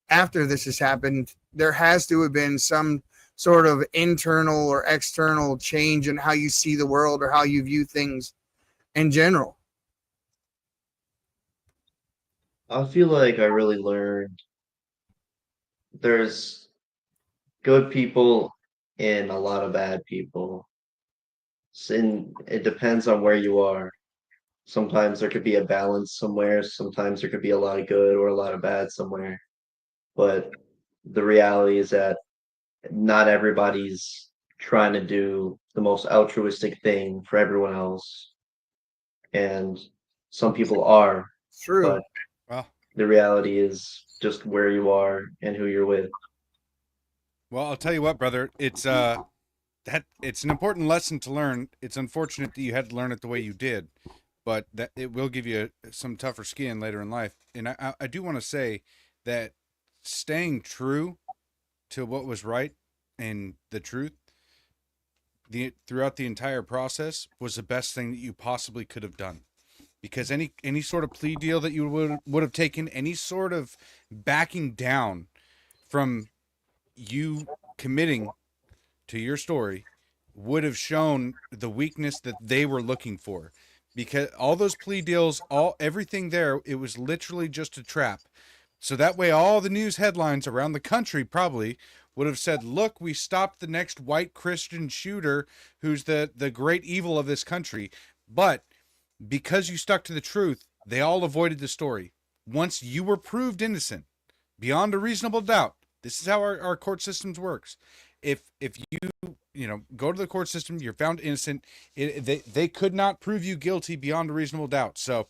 Speaker 8: after this has happened, there has to have been some sort of internal or external change in how you see the world or how you view things in general.
Speaker 10: I feel like I really learned there's good people and a lot of bad people. And it depends on where you are. Sometimes there could be a balance somewhere. Sometimes there could be a lot of good or a lot of bad somewhere. But the reality is that not everybody's trying to do the most altruistic thing for everyone else. And some people are.
Speaker 8: True.
Speaker 10: But the reality is just where you are and who you're with.
Speaker 11: Well, I'll tell you what, brother. It's an important lesson to learn. It's unfortunate that you had to learn it the way you did, but that it will give you some tougher skin later in life. And I do want to say that staying true to what was right and the truth throughout the entire process was the best thing that you possibly could have done. Because any sort of plea deal that you would have taken, any sort of backing down from you committing to your story would have shown the weakness that they were looking for. Because all those plea deals, everything there, it was literally just a trap. So that way all the news headlines around the country probably would have said, look, we stopped the next white Christian shooter who's the great evil of this country. But because you stuck to the truth, they all avoided the story. Once you were proved innocent, beyond a reasonable doubt, this is how our court systems works. If you go to the court system, you're found innocent, they could not prove you guilty beyond a reasonable doubt. So,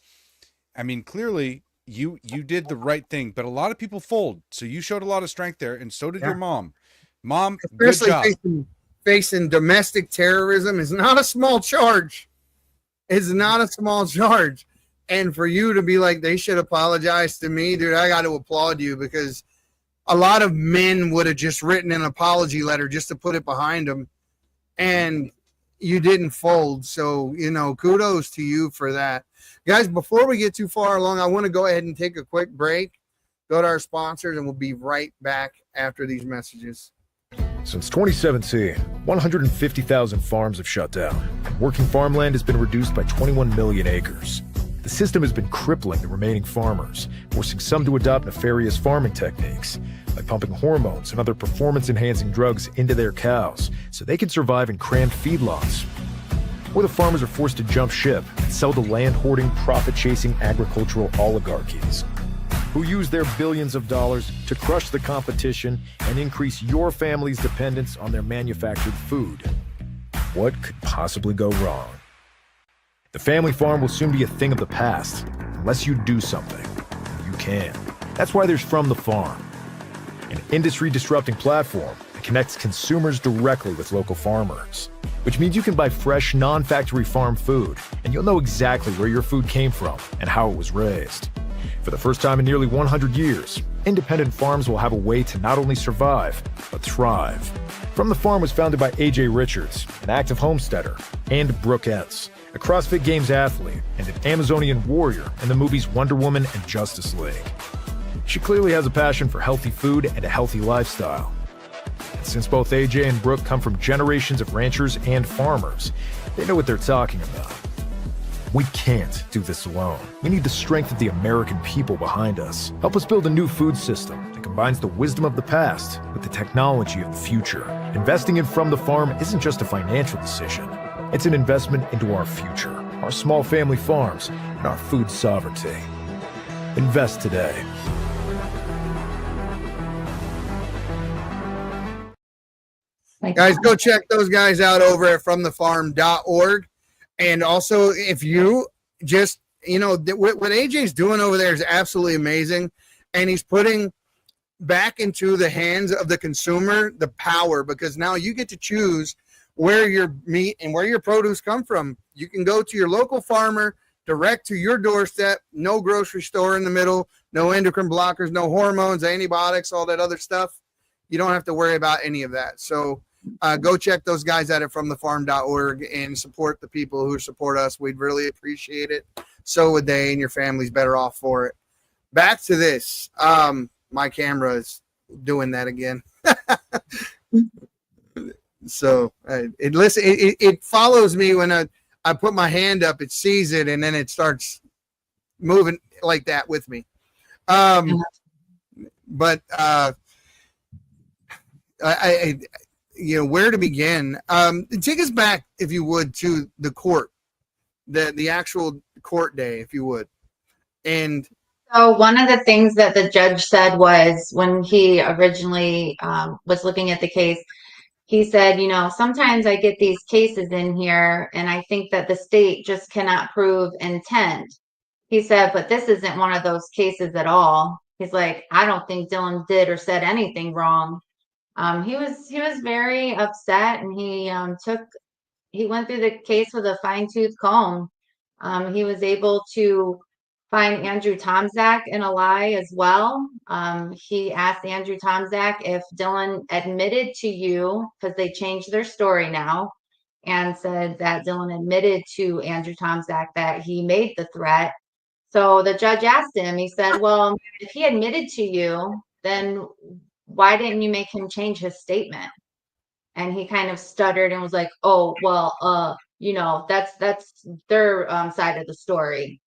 Speaker 11: clearly you did the right thing, but a lot of people fold. So you showed a lot of strength there, and so did your mom. Mom,
Speaker 8: especially
Speaker 11: good job.
Speaker 8: Facing domestic terrorism is not a small charge. It's not a small charge. And for you to be like, they should apologize to me, dude, I got to applaud you, because a lot of men would have just written an apology letter just to put it behind them. And you didn't fold. So, kudos to you for that. Guys, before we get too far along, I want to go ahead and take a quick break, go to our sponsors, and we'll be right back after these messages.
Speaker 12: Since 2017, 150,000 farms have shut down. Working farmland has been reduced by 21 million acres. The system has been crippling the remaining farmers, forcing some to adopt nefarious farming techniques, like pumping hormones and other performance-enhancing drugs into their cows so they can survive in crammed feedlots. Or the farmers are forced to jump ship and sell to land-hoarding, profit-chasing agricultural oligarchies, who use their billions of dollars to crush the competition and increase your family's dependence on their manufactured food. What could possibly go wrong? The family farm will soon be a thing of the past, unless you do something. You can. That's why there's From the Farm, an industry-disrupting platform that connects consumers directly with local farmers, which means you can buy fresh, non-factory farm food, and you'll know exactly where your food came from and how it was raised. For the first time in nearly 100 years, independent farms will have a way to not only survive, but thrive. From the Farm was founded by A.J. Richards, an active homesteader, and Brooke Entz, a CrossFit Games athlete and an Amazonian warrior in the movies Wonder Woman and Justice League. She clearly has a passion for healthy food and a healthy lifestyle. And since both AJ and Brooke come from generations of ranchers and farmers, they know what they're talking about. We can't do this alone. We need the strength of the American people behind us. Help us build a new food system that combines the wisdom of the past with the technology of the future. Investing in From the Farm isn't just a financial decision. It's an investment into our future, our small family farms, and our food sovereignty. Invest today.
Speaker 8: Guys, go check those guys out over at fromthefarm.org. And also, if you just, what AJ's doing over there is absolutely amazing. And he's putting back into the hands of the consumer the power, because now you get to choose where your meat and where your produce come from. You can go to your local farmer, direct to your doorstep, no grocery store in the middle, no endocrine blockers, no hormones, antibiotics, all that other stuff. You don't have to worry about any of that. So go check those guys out at fromthefarm.org and support the people who support us. We'd really appreciate it. So would they, and your family's better off for it. Back to this. My camera is doing that again. So it follows me when I put my hand up, it sees it, and then it starts moving like that with me. But where to begin? Take us back, if you would, to the court, the actual court day, if you would. And
Speaker 9: so one of the things that the judge said was, when he originally was looking at the case, he said, sometimes I get these cases in here and I think that the state just cannot prove intent. He said, but this isn't one of those cases at all. He's like, I don't think Dillon did or said anything wrong. He was very upset, and he went through the case with a fine-tooth comb. He was able to find Andrew Tomczak in a lie as well. He asked Andrew Tomczak if Dillon admitted to you, because they changed their story now, and said that Dillon admitted to Andrew Tomczak that he made the threat. So the judge asked him, he said, well, if he admitted to you, then why didn't you make him change his statement? And he kind of stuttered and was like, oh, well, that's their side of the story.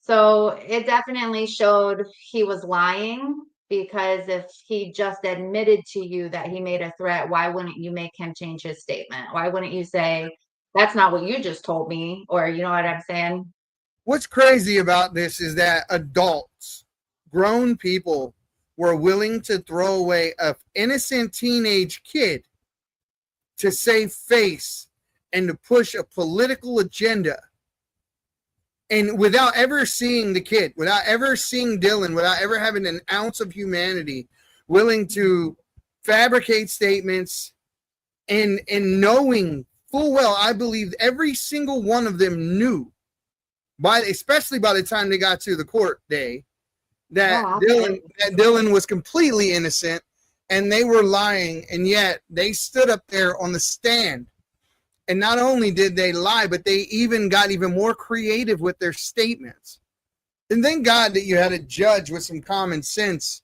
Speaker 9: So it definitely showed he was lying, because if he just admitted to you that he made a threat, why wouldn't you make him change his statement? Why wouldn't you say, that's not what you just told me? Or you know what I'm saying?
Speaker 8: What's crazy about this is that adults, grown people, were willing to throw away an innocent teenage kid to save face and to push a political agenda. And without ever seeing the kid, without ever seeing Dillon, without ever having an ounce of humanity, willing to fabricate statements and knowing full well, I believe every single one of them knew, especially by the time they got to the court day, that Dillon was completely innocent and they were lying, and yet they stood up there on the stand. And not only did they lie, but they even got even more creative with their statements. And thank God that you had a judge with some common sense,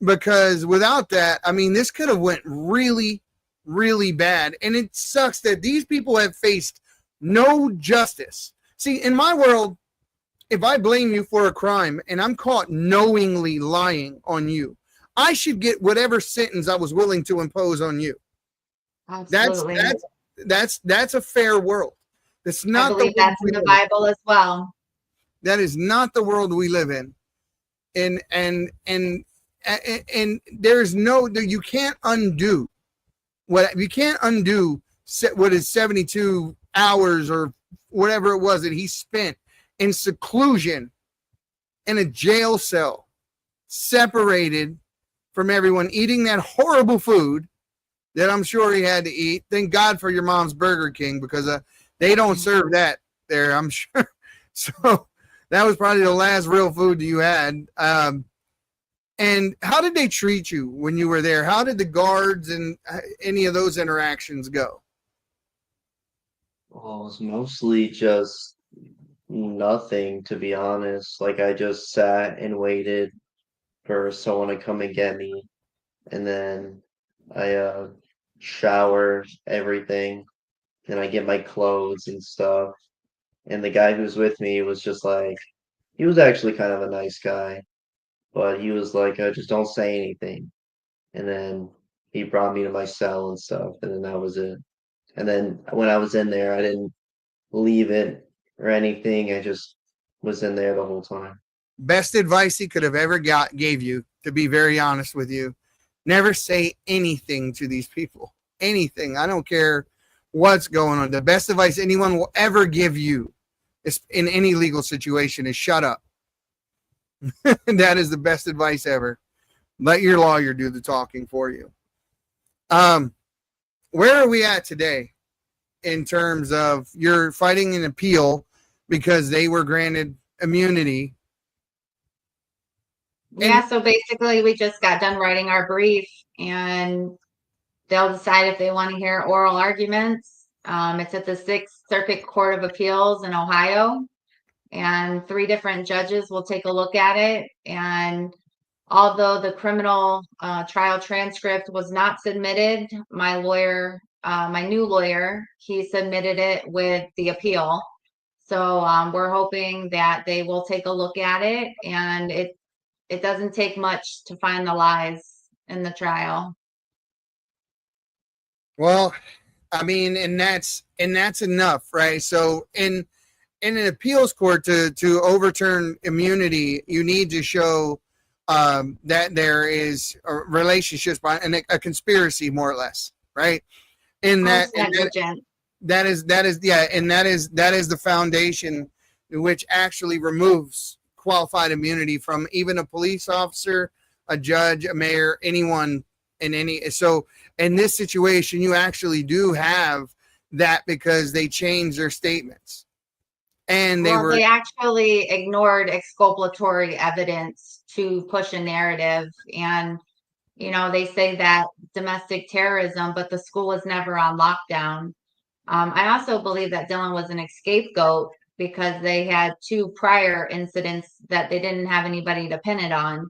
Speaker 8: because without that, this could have went really, really bad. And it sucks that these people have faced no justice. See, in my world, if I blame you for a crime and I'm caught knowingly lying on you, I should get whatever sentence I was willing to impose on you.
Speaker 9: Absolutely.
Speaker 8: That's a fair world. That's not
Speaker 9: I believe that's in the Bible as well.
Speaker 8: That is not the world we live in. And there's you can't undo what is 72 hours or whatever it was that he spent in seclusion in a jail cell, separated from everyone, eating that horrible food that I'm sure he had to eat. Thank God for your mom's Burger King, because they don't serve that there, I'm sure. So that was probably the last real food you had. And how did they treat you when you were there? How did the guards and any of those interactions go?
Speaker 10: Well, it was mostly just nothing, to be honest. Like I just sat and waited for someone to come and get me, and then I shower everything, and I get my clothes and stuff. And the guy who's with me was just like, he was actually kind of a nice guy, but he was like, just don't say anything. And then he brought me to my cell and stuff, and then that was it. And then when I was in there, I didn't leave it or anything. I just was in there the whole time.
Speaker 8: Best advice he could have ever gave you, to be very honest with you. Never say anything to these people. Anything. I don't care what's going on. The best advice anyone will ever give you is, in any legal situation, is shut up. That is the best advice ever. Let your lawyer do the talking for you. Where are we at today in terms of you're fighting an appeal because they were granted immunity?
Speaker 9: Yeah, so basically we just got done writing our brief, and they'll decide if they want to hear oral arguments. It's at the Sixth Circuit Court of Appeals in Ohio, and 3 different judges will take a look at it. And although the criminal trial transcript was not submitted, my lawyer, my new lawyer, he submitted it with the appeal. So we're hoping that they will take a look at it, and it doesn't take much to find the lies in the trial.
Speaker 8: Well, I mean, and that's enough, right? So in an appeals court to overturn immunity, you need to show that there is a relationship and a conspiracy, more or less, right? And that is the foundation which actually removes qualified immunity from even a police officer, a judge, a mayor, anyone in any. So in this situation, you actually do have that because they changed their statements. And they
Speaker 9: actually ignored exculpatory evidence to push a narrative. And, you know, they say that domestic terrorism, but the school was never on lockdown. I also believe that Dillon was an scapegoat because they had 2 prior incidents that they didn't have anybody to pin it on.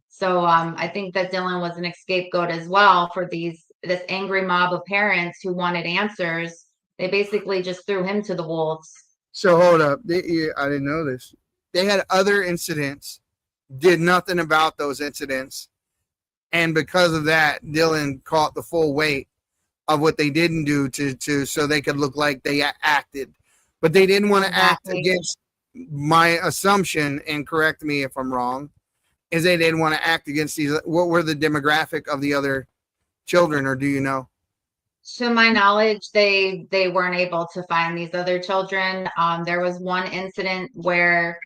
Speaker 9: So I think that Dillon was an scapegoat as well for this angry mob of parents who wanted answers. They basically just threw him to the wolves.
Speaker 8: So hold up. I didn't know this. They had other incidents, did nothing about those incidents. And because of that, Dillon caught the full weight of what they didn't do to so they could look like they acted. But they didn't want to act against, my assumption, and correct me if I'm wrong, is they didn't want to act against these. What were the demographic of the other children, or do you know?
Speaker 9: To my knowledge, they weren't able to find these other children. There was one incident where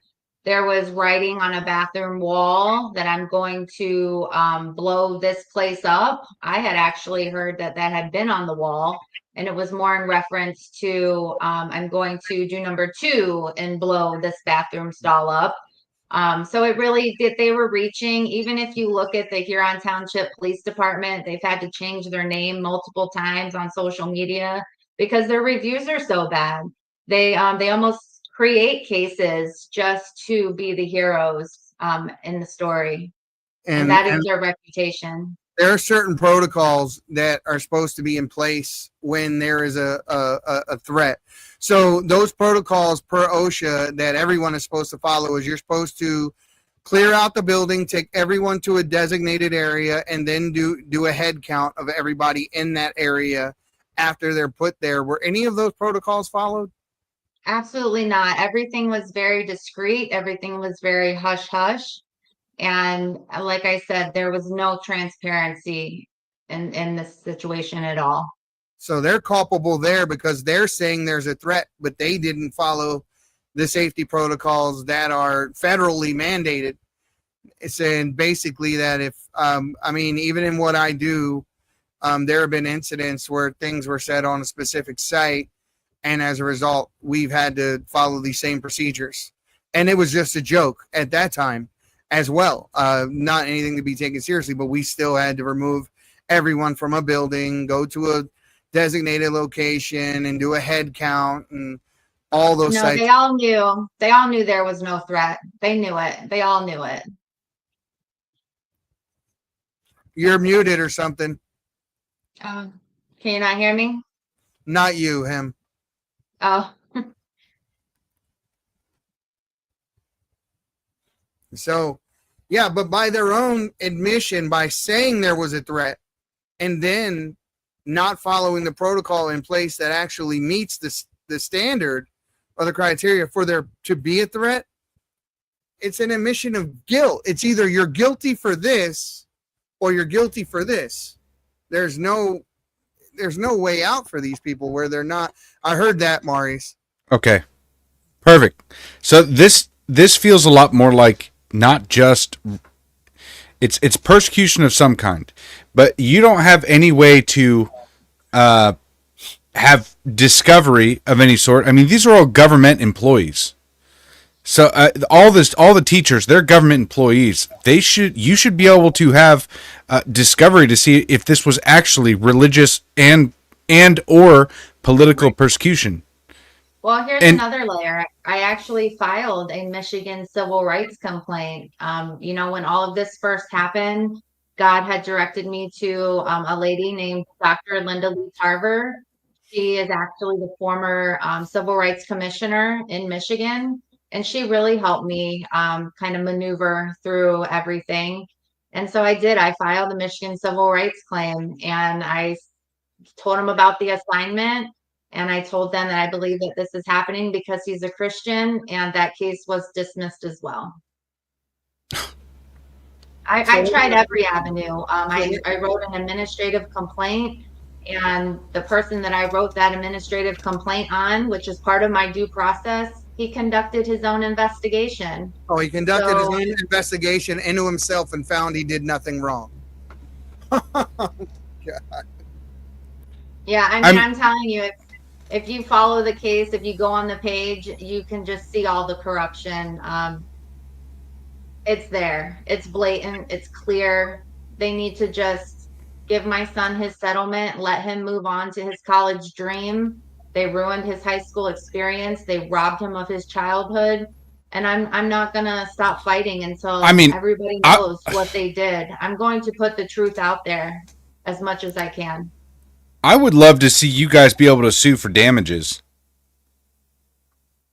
Speaker 9: there was writing on a bathroom wall that I'm going to blow this place up. I had actually heard that had been on the wall, and it was more in reference to I'm going to do number 2 and blow this bathroom stall up. So it really did. They were reaching. Even if you look at the Huron Township Police Department, they've had to change their name multiple times on social media because their reviews are so bad. They almost create cases just to be the heroes in the story, and that is their reputation.
Speaker 8: There are certain protocols that are supposed to be in place when there is a threat. So those protocols per OSHA that everyone is supposed to follow is you're supposed to clear out the building, take everyone to a designated area, and then do a head count of everybody in that area after they're put there. Were any of those protocols followed?
Speaker 9: Absolutely not. Everything was very discreet. Everything was very hush-hush. And like I said, there was no transparency in this situation at all.
Speaker 8: So they're culpable there because they're saying there's a threat, but they didn't follow the safety protocols that are federally mandated. It's saying basically that if, even in what I do, there have been incidents where things were said on a specific site, and as a result, we've had to follow these same procedures. and it was just a joke at that time as well. Not anything to be taken seriously, but we still had to remove everyone from a building, go to a designated location, and do a head count and all those
Speaker 9: No,
Speaker 8: sites.
Speaker 9: they all knew. They all knew there was no threat. They knew it. They all knew it.
Speaker 8: You're muted or something.
Speaker 9: Can you not hear me?
Speaker 8: Not you, him.
Speaker 9: Oh.
Speaker 8: So, yeah, but by their own admission, by saying there was a threat and then not following the protocol in place that actually meets the standard or the criteria for there to be a threat, it's an admission of guilt. It's either you're guilty for this or you're guilty for this. There's no way out for these people where they're not. I heard that, Maurice.
Speaker 11: Okay. Perfect. So this feels a lot more like not just it's persecution of some kind, but you don't have any way to have discovery of any sort. I mean, these are all government employees. So all the teachers, they're government employees. You should be able to have discovery to see if this was actually religious and or political persecution.
Speaker 9: Well, here's another layer. I actually filed a Michigan civil rights complaint. When all of this first happened, God had directed me to a lady named Dr. Linda Lee Tarver. She is actually the former civil rights commissioner in Michigan. And she really helped me kind of maneuver through everything. And so I did. I filed the Michigan civil rights claim, and I told him about the assignment. And I told them that I believe that this is happening because he's a Christian, and that case was dismissed as well. I tried every avenue. I wrote an administrative complaint, and the person that I wrote that administrative complaint on, which is part of my due process, he conducted his own investigation.
Speaker 8: Oh, he conducted his own investigation into himself and found he did nothing wrong. God.
Speaker 9: Yeah, I'm telling you, if you follow the case, if you go on the page, you can just see all the corruption. It's there. It's blatant. It's clear. They need to just give my son his settlement, let him move on to his college dream. They ruined his high school experience. They robbed him of his childhood. And I'm not going to stop fighting until everybody knows what they did. I'm going to put the truth out there as much as I can.
Speaker 11: I would love to see you guys be able to sue for damages.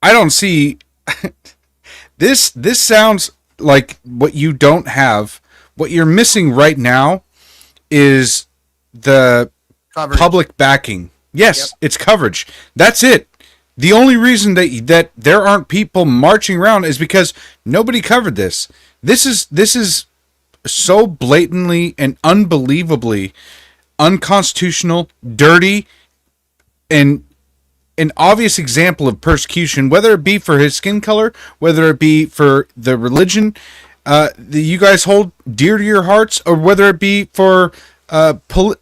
Speaker 11: I don't see this sounds like what you don't have. What you're missing right now is the public backing. Yes, It's coverage. That's it. The only reason that there aren't people marching around is because nobody covered this. This is so blatantly and unbelievably unconstitutional, dirty, and an obvious example of persecution, whether it be for his skin color, whether it be for the religion that you guys hold dear to your hearts, or whether it be for political.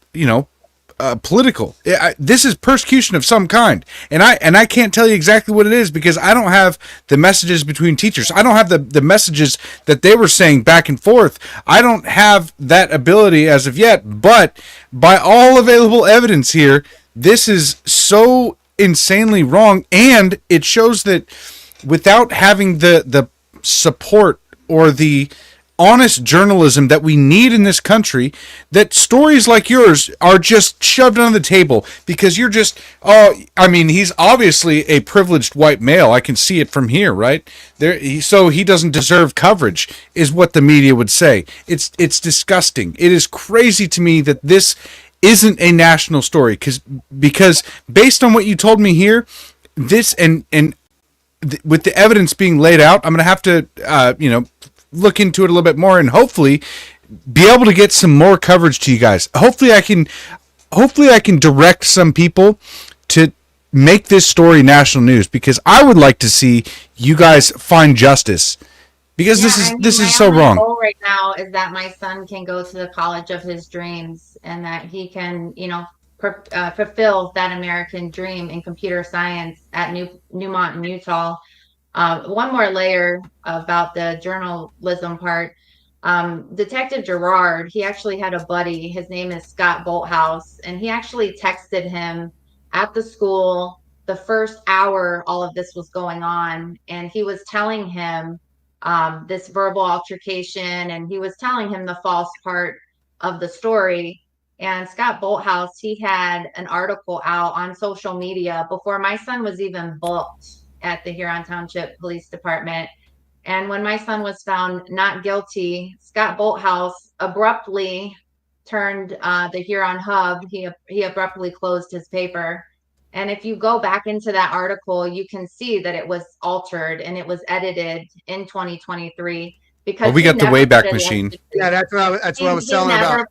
Speaker 11: This is persecution of some kind, and I can't tell you exactly what it is because I don't have the messages between teachers. I don't have the messages that they were saying back and forth. I don't have that ability as of yet, but by all available evidence here, this is so insanely wrong, and it shows that without having the support or the honest journalism that we need in this country, that stories like yours are just shoved on the table because you're just, he's obviously a privileged white male. I can see it from here, right? So he doesn't deserve coverage, is what the media would say. It's disgusting. It is crazy to me that this isn't a national story because based on what you told me here, this and with the evidence being laid out, I'm going to have to, look into it a little bit more and hopefully be able to get some more coverage to you guys. Hopefully I can direct some people to make this story national news because I would like to see you guys find justice because this is so wrong.
Speaker 9: My goal right now is that my son can go to the college of his dreams and that he can, fulfill that American dream in computer science at Newmont in Utah. One more layer about the journalism part. Detective Gerard, he actually had a buddy. His name is Scott Bolthouse, and he actually texted him at the school the first hour all of this was going on, and he was telling him this verbal altercation, and he was telling him the false part of the story. And Scott Bolthouse, he had an article out on social media before my son was even booked at the Huron Township Police Department. And when my son was found not guilty, Scott Bolthouse abruptly turned the Huron Hub. He abruptly closed his paper. And if you go back into that article, you can see that it was altered and it was edited in 2023 because
Speaker 11: we got the Wayback Machine.
Speaker 8: Yeah, that's what I was telling about.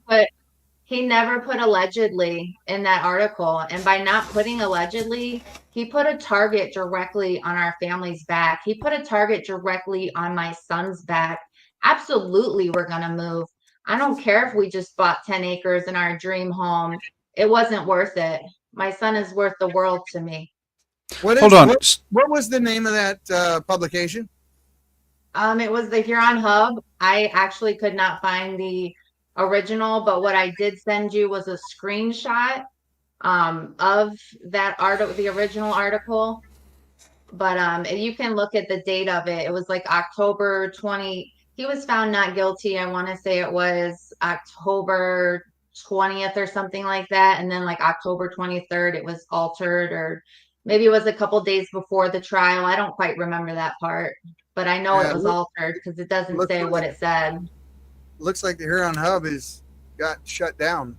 Speaker 9: He never put allegedly in that article. And by not putting allegedly, he put a target directly on our family's back. He put a target directly on my son's back. Absolutely, we're going to move. I don't care if we just bought 10 acres in our dream home. It wasn't worth it. My son is worth the world to me.
Speaker 11: Hold on.
Speaker 8: What was the name of that publication?
Speaker 9: It was the Huron Hub. I actually could not find the original, but what I did send you was a screenshot of that article, the original article. But you can look at the date of it. It was like October 20. He was found not guilty. I want to say it was October 20th or something like that. And then like October 23rd, it was altered, or maybe it was a couple days before the trial. I don't quite remember that part, but I know it was altered because it doesn't say what it said.
Speaker 8: Looks like the Huron Hub got shut down.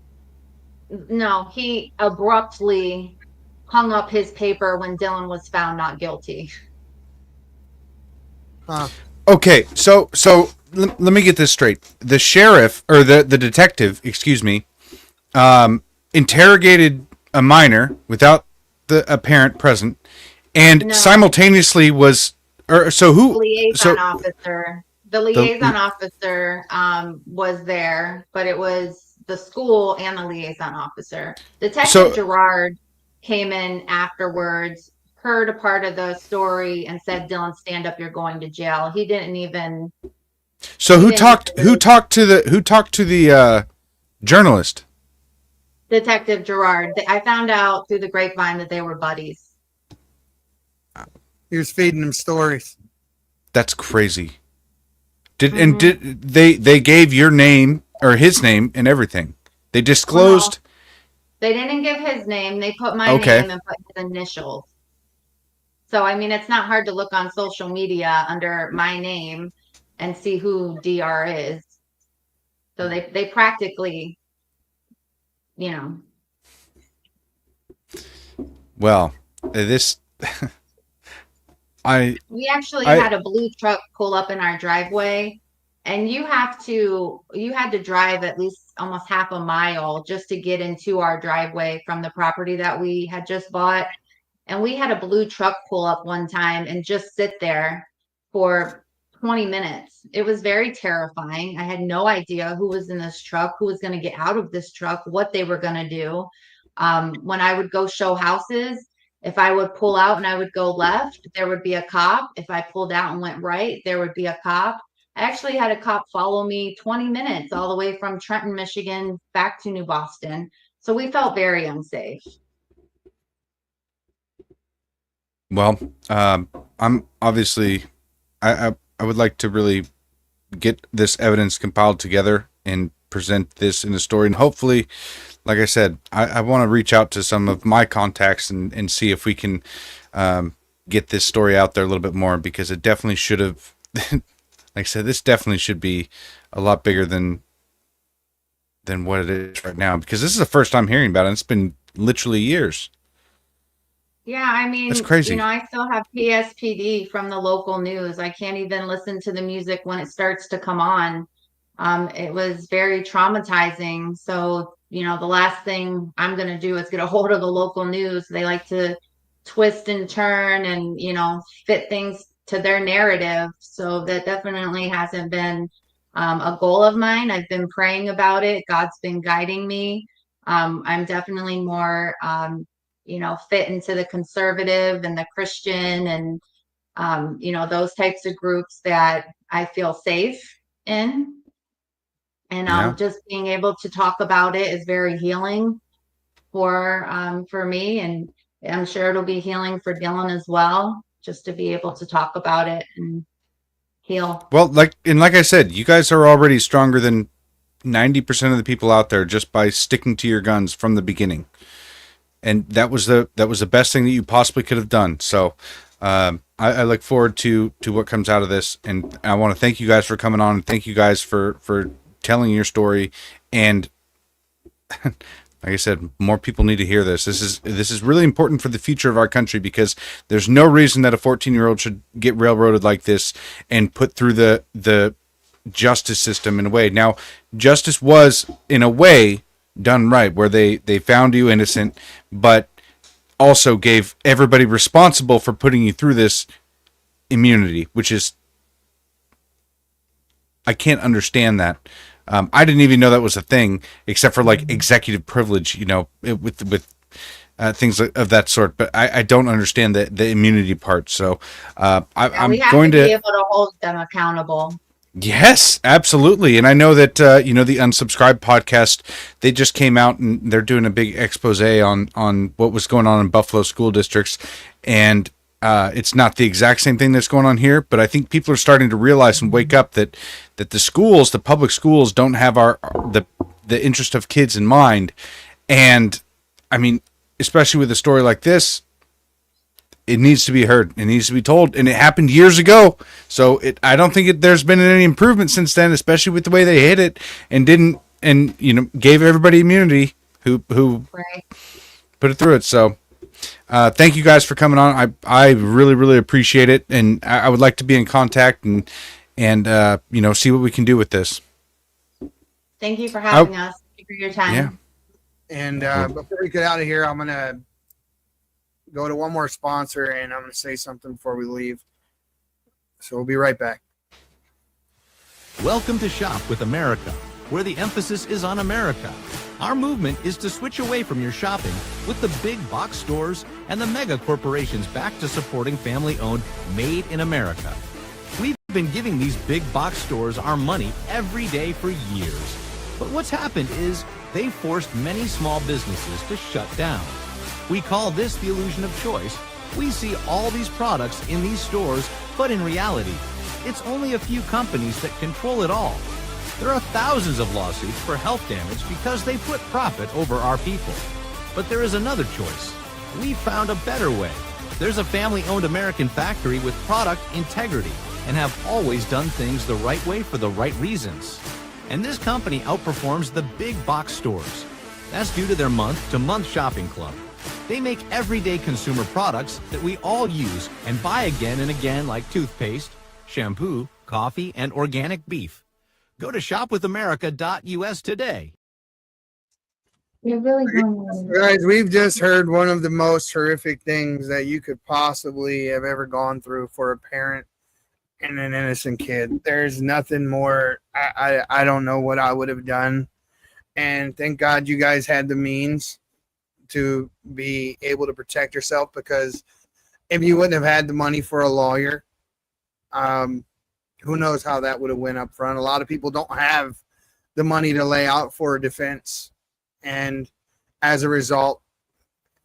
Speaker 9: No, he abruptly hung up his paper when Dillon was found not guilty.
Speaker 8: Huh.
Speaker 11: Okay, so let me get this straight. The sheriff, or the detective, excuse me, interrogated a minor without a parent present, and simultaneously was, or so who?
Speaker 9: The liaison officer was there, but it was the school and the liaison officer. Detective Gerard came in afterwards, heard a part of the story, and said, "Dillon, stand up. You're going to jail." He didn't even.
Speaker 11: So who talked to the journalist?
Speaker 9: Detective Gerard. I found out through the grapevine that they were buddies.
Speaker 8: He was feeding them stories.
Speaker 11: That's crazy. Did they gave your name or his name and everything? They disclosed.
Speaker 9: They didn't give his name. They put my name and put his initials. So I mean, it's not hard to look on social media under my name and see who DR is. So they practically,
Speaker 11: Well, this.
Speaker 9: We actually had a blue truck pull up in our driveway, and you had to drive at least almost half a mile just to get into our driveway from the property that we had just bought. And we had a blue truck pull up one time and just sit there for 20 minutes. It was very terrifying. I had no idea who was in this truck, who was going to get out of this truck, what they were going to do. When I would go show houses, if I would pull out and I would go left, there would be a cop. If I pulled out and went right, there would be a cop. I actually had a cop follow me 20 minutes all the way from Trenton, Michigan, back to New Boston. So we felt very unsafe.
Speaker 11: Well, I'm obviously, I would like to really get this evidence compiled together and present this in a story, and hopefully, like I said, I want to reach out to some of my contacts and see if we can get this story out there a little bit more, because it definitely should have, like I said, this definitely should be a lot bigger than what it is right now, because this is the first time hearing about it. It's been literally years.
Speaker 9: Yeah, I mean,
Speaker 11: that's crazy.
Speaker 9: I still have PSPD from the local news. I can't even listen to the music when it starts to come on. It was very traumatizing. So, the last thing I'm going to do is get a hold of the local news. They like to twist and turn and, fit things to their narrative. So that definitely hasn't been a goal of mine. I've been praying about it. God's been guiding me. I'm definitely more, fit into the conservative and the Christian and Those types of groups that I feel safe in. And just being able to talk about it is very healing for me, and I'm sure it'll be healing for Dillon as well, just to be able to talk about it and heal.
Speaker 11: Well, like I said, you guys are already stronger than 90% of the people out there just by sticking to your guns from the beginning. And that was the best thing that you possibly could have done. So I look forward to what comes out of this, and I want to thank you guys for coming on, and thank you guys for telling your story. And like I said, more people need to hear this. This is really important for the future of our country, because there's no reason that a 14-year-old should get railroaded like this and put through the justice system in a way. Now, justice was in a way done right, where they found you innocent, but also gave everybody responsible for putting you through this immunity, which is, I can't understand that. I didn't even know that was a thing, except for like executive privilege, with things of that sort. But I don't understand the immunity part. So I'm
Speaker 9: we have
Speaker 11: going
Speaker 9: to be able to hold them accountable.
Speaker 11: Yes, absolutely. And I know that, the Unsubscribed podcast, they just came out and they're doing a big expose on what was going on in Buffalo school districts. And it's not the exact same thing that's going on here, but I think people are starting to realize and wake up that the schools, the public schools, don't have the interest of kids in mind. And I mean, especially with a story like this, it needs to be heard. It needs to be told, and it happened years ago. So I don't think there's been any improvement since then, especially with the way they hit it and gave everybody immunity who
Speaker 9: right.
Speaker 11: put it through it. So thank you guys for coming on. I really, really appreciate it, and I would like to be in contact and see what we can do with this.
Speaker 9: Thank you for having us. Thank you for your time.
Speaker 11: Yeah.
Speaker 8: And before we get out of here, I'm going to go to one more sponsor, and I'm going to say something before we leave. So we'll be right back.
Speaker 13: Welcome to Shop with America, where the emphasis is on America. Our movement is to switch away from your shopping with the big box stores and the mega corporations back to supporting family-owned, made in America. We've been giving these big box stores our money every day for years. But what's happened is they've forced many small businesses to shut down. We call this the illusion of choice. We see all these products in these stores, but in reality, it's only a few companies that control it all. There are thousands of lawsuits for health damage because they put profit over our people. But there is another choice. We found a better way. There's a family-owned American factory with product integrity and have always done things the right way for the right reasons. And this company outperforms the big box stores. That's due to their month-to-month shopping club. They make everyday consumer products that we all use and buy again and again, like toothpaste, shampoo, coffee, and organic beef. Go to shopwithamerica.us today.
Speaker 9: You're really going.
Speaker 8: Guys, we've just heard one of the most horrific things that you could possibly have ever gone through for a parent and an innocent kid. There's nothing more. I don't know what I would have done. And thank God you guys had the means to be able to protect yourself, because if you wouldn't have had the money for a lawyer, who knows how that would have went up front. A lot of people don't have the money to lay out for a defense, and as a result,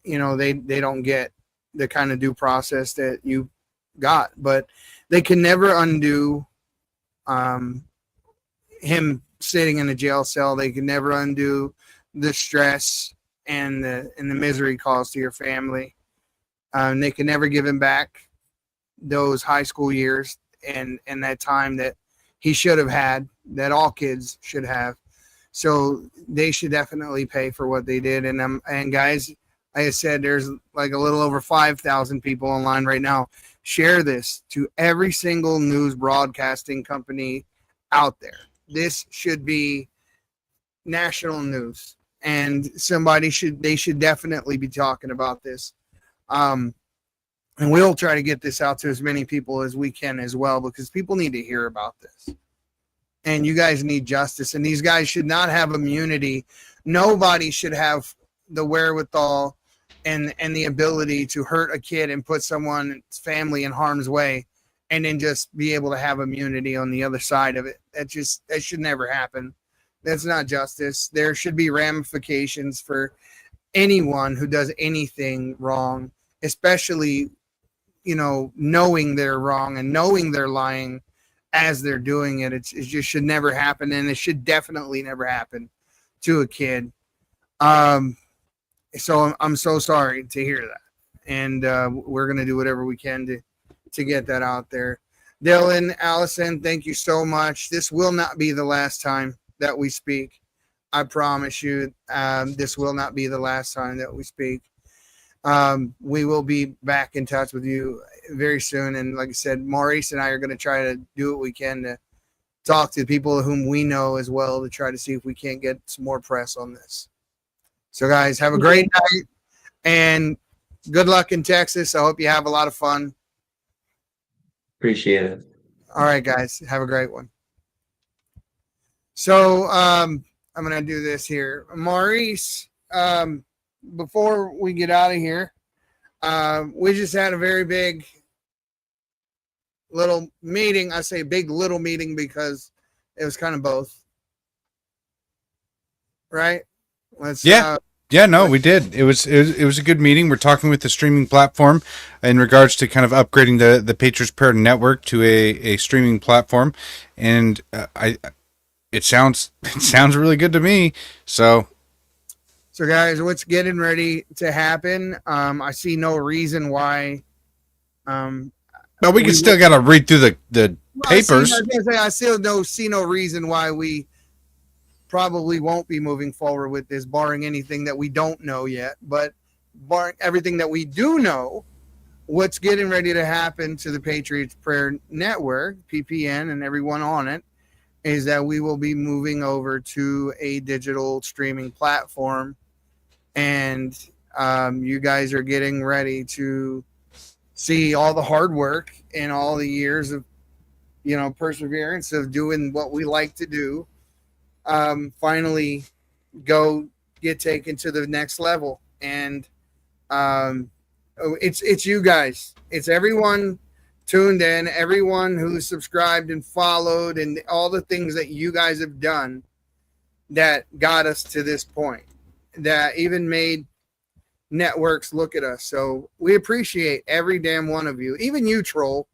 Speaker 8: they don't get the kind of due process that you got. But they can never undo him sitting in a jail cell. They can never undo the stress and the misery caused to your family. They can never give him back those high school years and that time that he should have had, that all kids should have. So they should definitely pay for what they did. And guys, like I said, there's like a little over 5,000 people online right now. Share this to every single news broadcasting company out there. This should be national news, and they should definitely be talking about this. And we'll try to get this out to as many people as we can as well, because people need to hear about this. And you guys need justice. And these guys should not have immunity. Nobody should have the wherewithal and the ability to hurt a kid and put someone's family in harm's way, and then just be able to have immunity on the other side of it. That should never happen. That's not justice. There should be ramifications for anyone who does anything wrong, especially, knowing they're wrong and knowing they're lying as they're doing it. It just should never happen, and it should definitely never happen to a kid. So I'm so sorry to hear that, and we're gonna do whatever we can to get that out there. Dillon, Allison, thank you so much. This will not be the last time that we speak. I promise you, this will not be the last time that we speak. We will be back in touch with you very soon. And like I said, Maurice and I are going to try to do what we can to talk to people whom we know as well, to try to see if we can't get some more press on this. So guys, have a great night and good luck in Texas. I hope you have a lot of fun.
Speaker 10: Appreciate it.
Speaker 8: All right, guys, have a great one. So I'm going to do this here. Maurice, before we get out of here, we just had a very big little meeting. I say big little meeting because it was kind of both. Right?
Speaker 11: We did. It was a good meeting. We're talking with the streaming platform in regards to kind of upgrading the Patriots Prayer Network to a streaming platform, and it sounds really good to me. So guys, what's getting ready to happen? I see no reason why. But we still got to read through the papers.
Speaker 8: I still see no reason why we probably won't be moving forward with this, barring anything that we don't know yet. But barring everything that we do know, what's getting ready to happen to the Patriots Prayer Network, PPN, and everyone on it, is that we will be moving over to a digital streaming platform. And you guys are getting ready to see all the hard work and all the years of, perseverance of doing what we like to do, finally go get taken to the next level. And it's you guys. It's everyone tuned in, everyone who's subscribed and followed, and all the things that you guys have done that got us to this point, that even made networks look at us. So we appreciate every damn one of you, even you, troll.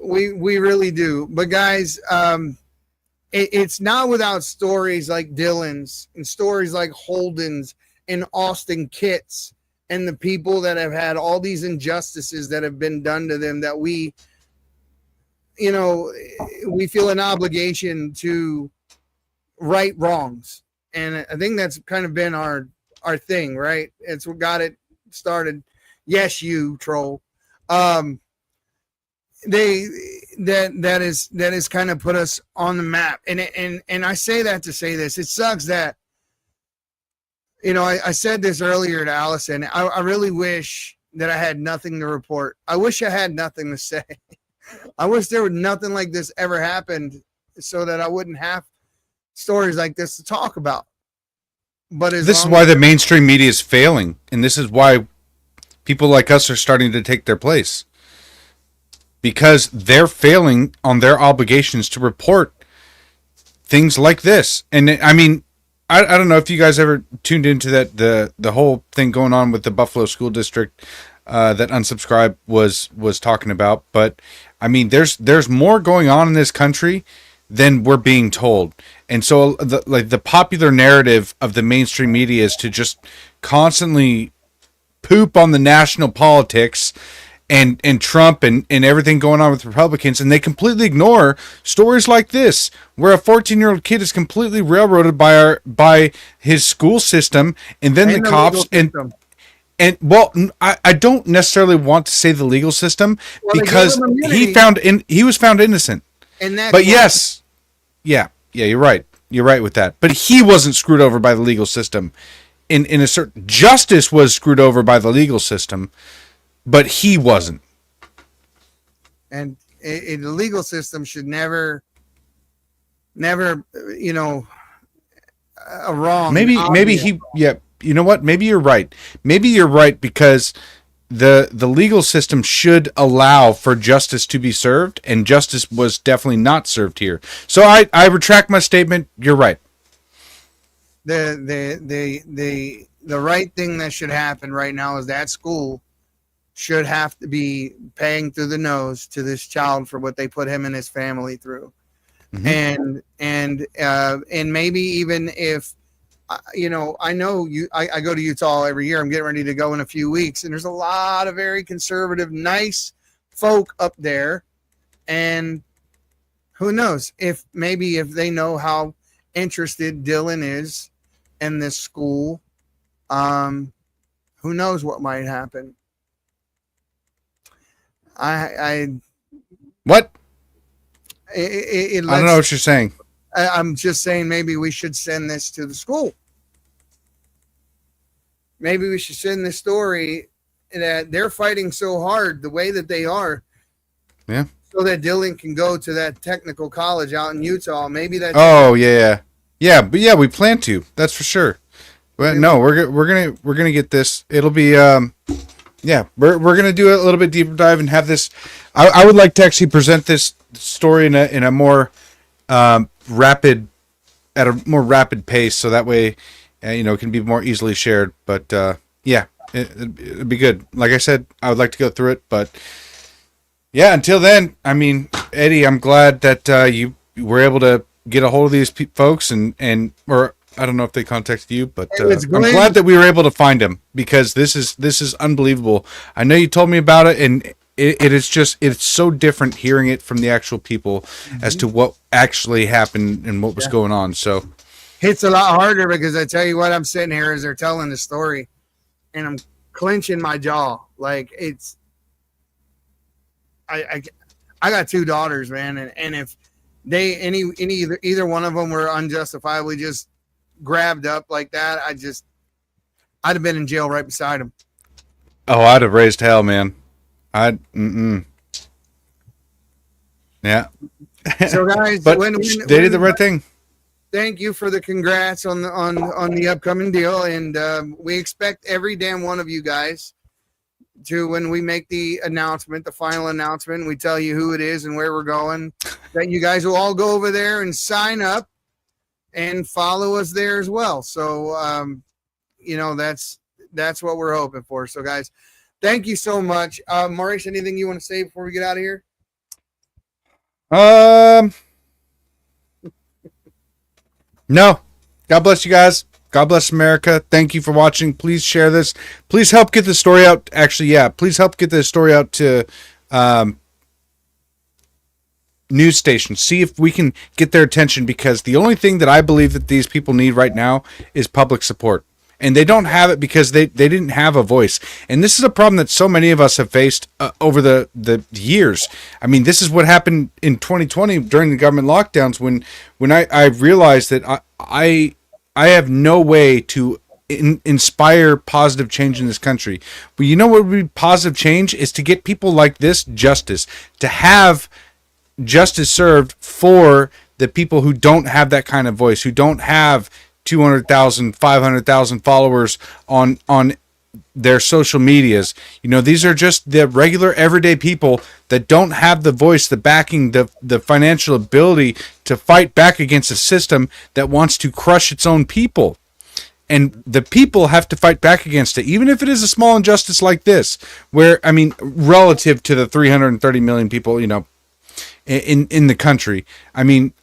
Speaker 8: We really do. But guys, it's not without stories like Dillon's and stories like Holden's and Austin Kitts and the people that have had all these injustices that have been done to them, that we feel an obligation to right wrongs. And I think that's kind of been our thing, right? It's what got it started. Yes, you troll. That is kind of put us on the map. And I say that to say this. It sucks that, I said this earlier to Allison. I really wish that I had nothing to report. I wish I had nothing to say. I wish there was nothing like this ever happened, so that I wouldn't have stories like this to talk about. But
Speaker 11: this is why the mainstream media is failing, and this is why people like us are starting to take their place, because they're failing on their obligations to report things like this. And I mean, I don't know if you guys ever tuned into the whole thing going on with the Buffalo School District that Unsubscribe was talking about, but I mean, there's more going on in this country than we're being told. And so the popular narrative of the mainstream media is to just constantly poop on the national politics and Trump and everything going on with Republicans, and they completely ignore stories like this, where a 14-year-old kid is completely railroaded by his school system, and then the cops and well, I don't necessarily want to say the legal system, because he was found innocent. But yes, yeah, you're right. You're right with that. But he wasn't screwed over by the legal system. In a certain, justice was screwed over by the legal system, but he wasn't.
Speaker 8: And the legal system should never, wrong.
Speaker 11: Maybe he, yeah. You know what? Maybe you're right. Maybe you're right because the legal system should allow for justice to be served, and justice was definitely not served here. So I retract my statement. You're right.
Speaker 8: The right thing that should happen right now is that school should have to be paying through the nose to this child for what they put him and his family through. Mm-hmm. And maybe even if, you know, I know I go to Utah every year. I'm getting ready to go in a few weeks, and there's a lot of very conservative, nice folk up there. And who knows if they know how interested Dillon is in this school, who knows what might happen.
Speaker 11: What? I don't know what you're saying.
Speaker 8: I'm just saying maybe we should send this to the school. Maybe we should send this story that they're fighting so hard the way that they are.
Speaker 11: Yeah.
Speaker 8: So that Dillon can go to that technical college out in Utah. Maybe that's.
Speaker 11: Oh yeah. Yeah, but yeah, we plan to. That's for sure. But no, we're gonna get this. It'll be yeah, we're gonna do a little bit deeper dive and have this. I would like to actually present this story in a more rapid pace, so that way it can be more easily shared. But yeah, it'd be good. Like I said, I would like to go through it, but yeah, until then, I mean, Eddie, I'm glad that you were able to get a hold of these folks or I don't know if they contacted you, but I'm glad that we were able to find him, because this is unbelievable. I know you told me about it, and it's so different hearing it from the actual people as to what actually happened and what was going on. So
Speaker 8: it's a lot harder, because I tell you what, I'm sitting here as they're telling the story, and I'm clenching my jaw. Like it's, I got two daughters, man, and if they either one of them were unjustifiably just grabbed up like that, I'd have been in jail right beside him.
Speaker 11: Oh, I'd have raised hell, man. Yeah.
Speaker 8: So guys,
Speaker 11: but they did the right thing.
Speaker 8: Thank you for the congrats on the upcoming deal, and we expect every damn one of you guys to, when we make the final announcement, we tell you who it is and where we're going, that you guys will all go over there and sign up and follow us there as well. So, that's what we're hoping for. So guys, thank you so much. Maurice, anything you want to say before we get out of here?
Speaker 11: No. God bless you guys. God bless America. Thank you for watching. Please share this. Please help get the story out. Actually, yeah, please help get the story out to news stations. See if we can get their attention, because the only thing that I believe that these people need right now is public support. And they don't have it because they didn't have a voice. And this is a problem that so many of us have faced over the years. I mean, this is what happened in 2020 during the government lockdowns when I realized that I have no way to inspire positive change in this country. But you know what would be positive change is to get people like this justice, to have justice served for the people who don't have that kind of voice, who don't have 200,000, 500,000 followers on their social medias. These are just the regular everyday people that don't have the voice, the backing, the financial ability to fight back against a system that wants to crush its own people. And the people have to fight back against it, even if it is a small injustice like this, where, I mean, relative to the 330 million people, in the country. I mean,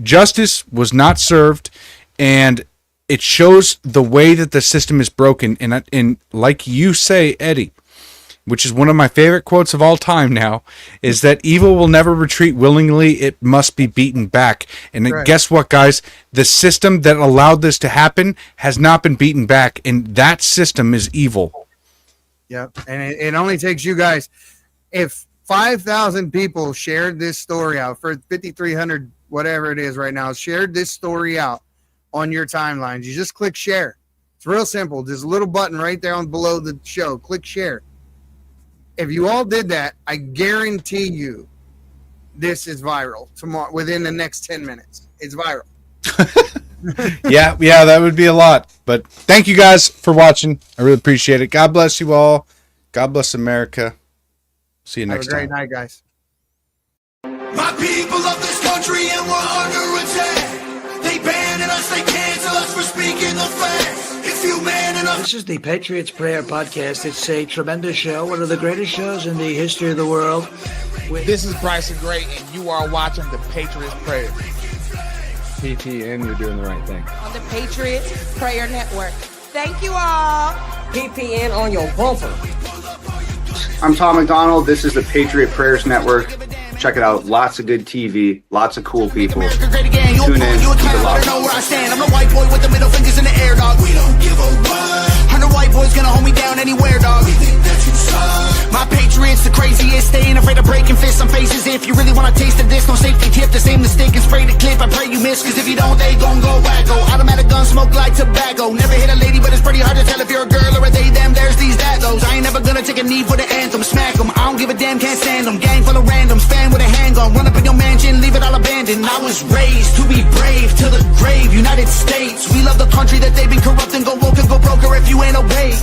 Speaker 11: justice was not served, and it shows the way that the system is broken. And like you say, Eddie, which is one of my favorite quotes of all time now, is that evil will never retreat willingly. It must be beaten back. And right. Guess what, guys? The system that allowed this to happen has not been beaten back, and that system is evil.
Speaker 8: Yep. And it only takes you guys. If 5,000 people shared this story out, for 5,300, whatever it is right now, shared this story out on your timelines, you just click share. It's real simple. There's a little button right there below the show. Click share. If you all did that, I guarantee you this is viral tomorrow, within the next 10 minutes. It's viral.
Speaker 11: Yeah, that would be a lot. But thank you guys for watching. I really appreciate it. God bless you all. God bless America. See you next time.
Speaker 8: Have a great night, guys.
Speaker 1: My people of this country and we're under attack. They banning us, they cancel us for speaking the facts. If you man enough.
Speaker 2: This is the Patriots Prayer Podcast. It's a tremendous show, one of the greatest shows in the history of the world.
Speaker 3: This is Bryson Gray, and you are watching the Patriots Prayer.
Speaker 4: PPN, you're doing the right thing.
Speaker 5: On the Patriots Prayer Network. Thank you all.
Speaker 6: PPN on your bumper.
Speaker 7: I'm Tom McDonald. This is the Patriot Prayers Network. Check it out. Lots of good TV. Lots of cool people. Tune in. Keep it locked.
Speaker 1: Know where I stand. I'm the white boy with the middle fingers in the air, dog. We don't give a what. 100 white boys gonna hold me down anywhere, dog. We think that you suck. My Patriots the craziest. They ain't afraid of breaking fists on faces. If you really wanna taste of this, no safety tip. The same mistake and spray the clip. I pray you miss, cause if you don't, they gon' go wacko. Automatic gun smoke like tobacco. Never hit a lady, but it's pretty hard to tell if you're a girl or a they, them. There's these, that, those. I ain't never gonna take a knee for the anthem. Smack them. I don't give a damn, can't stand them. Gang full of randoms. Fan with a handgun. Run up in your mansion, leave it all abandoned. I was raised to be brave to the grave. United States, we love the country that they've been corrupting. Go woke and go broker if you ain't obeyed.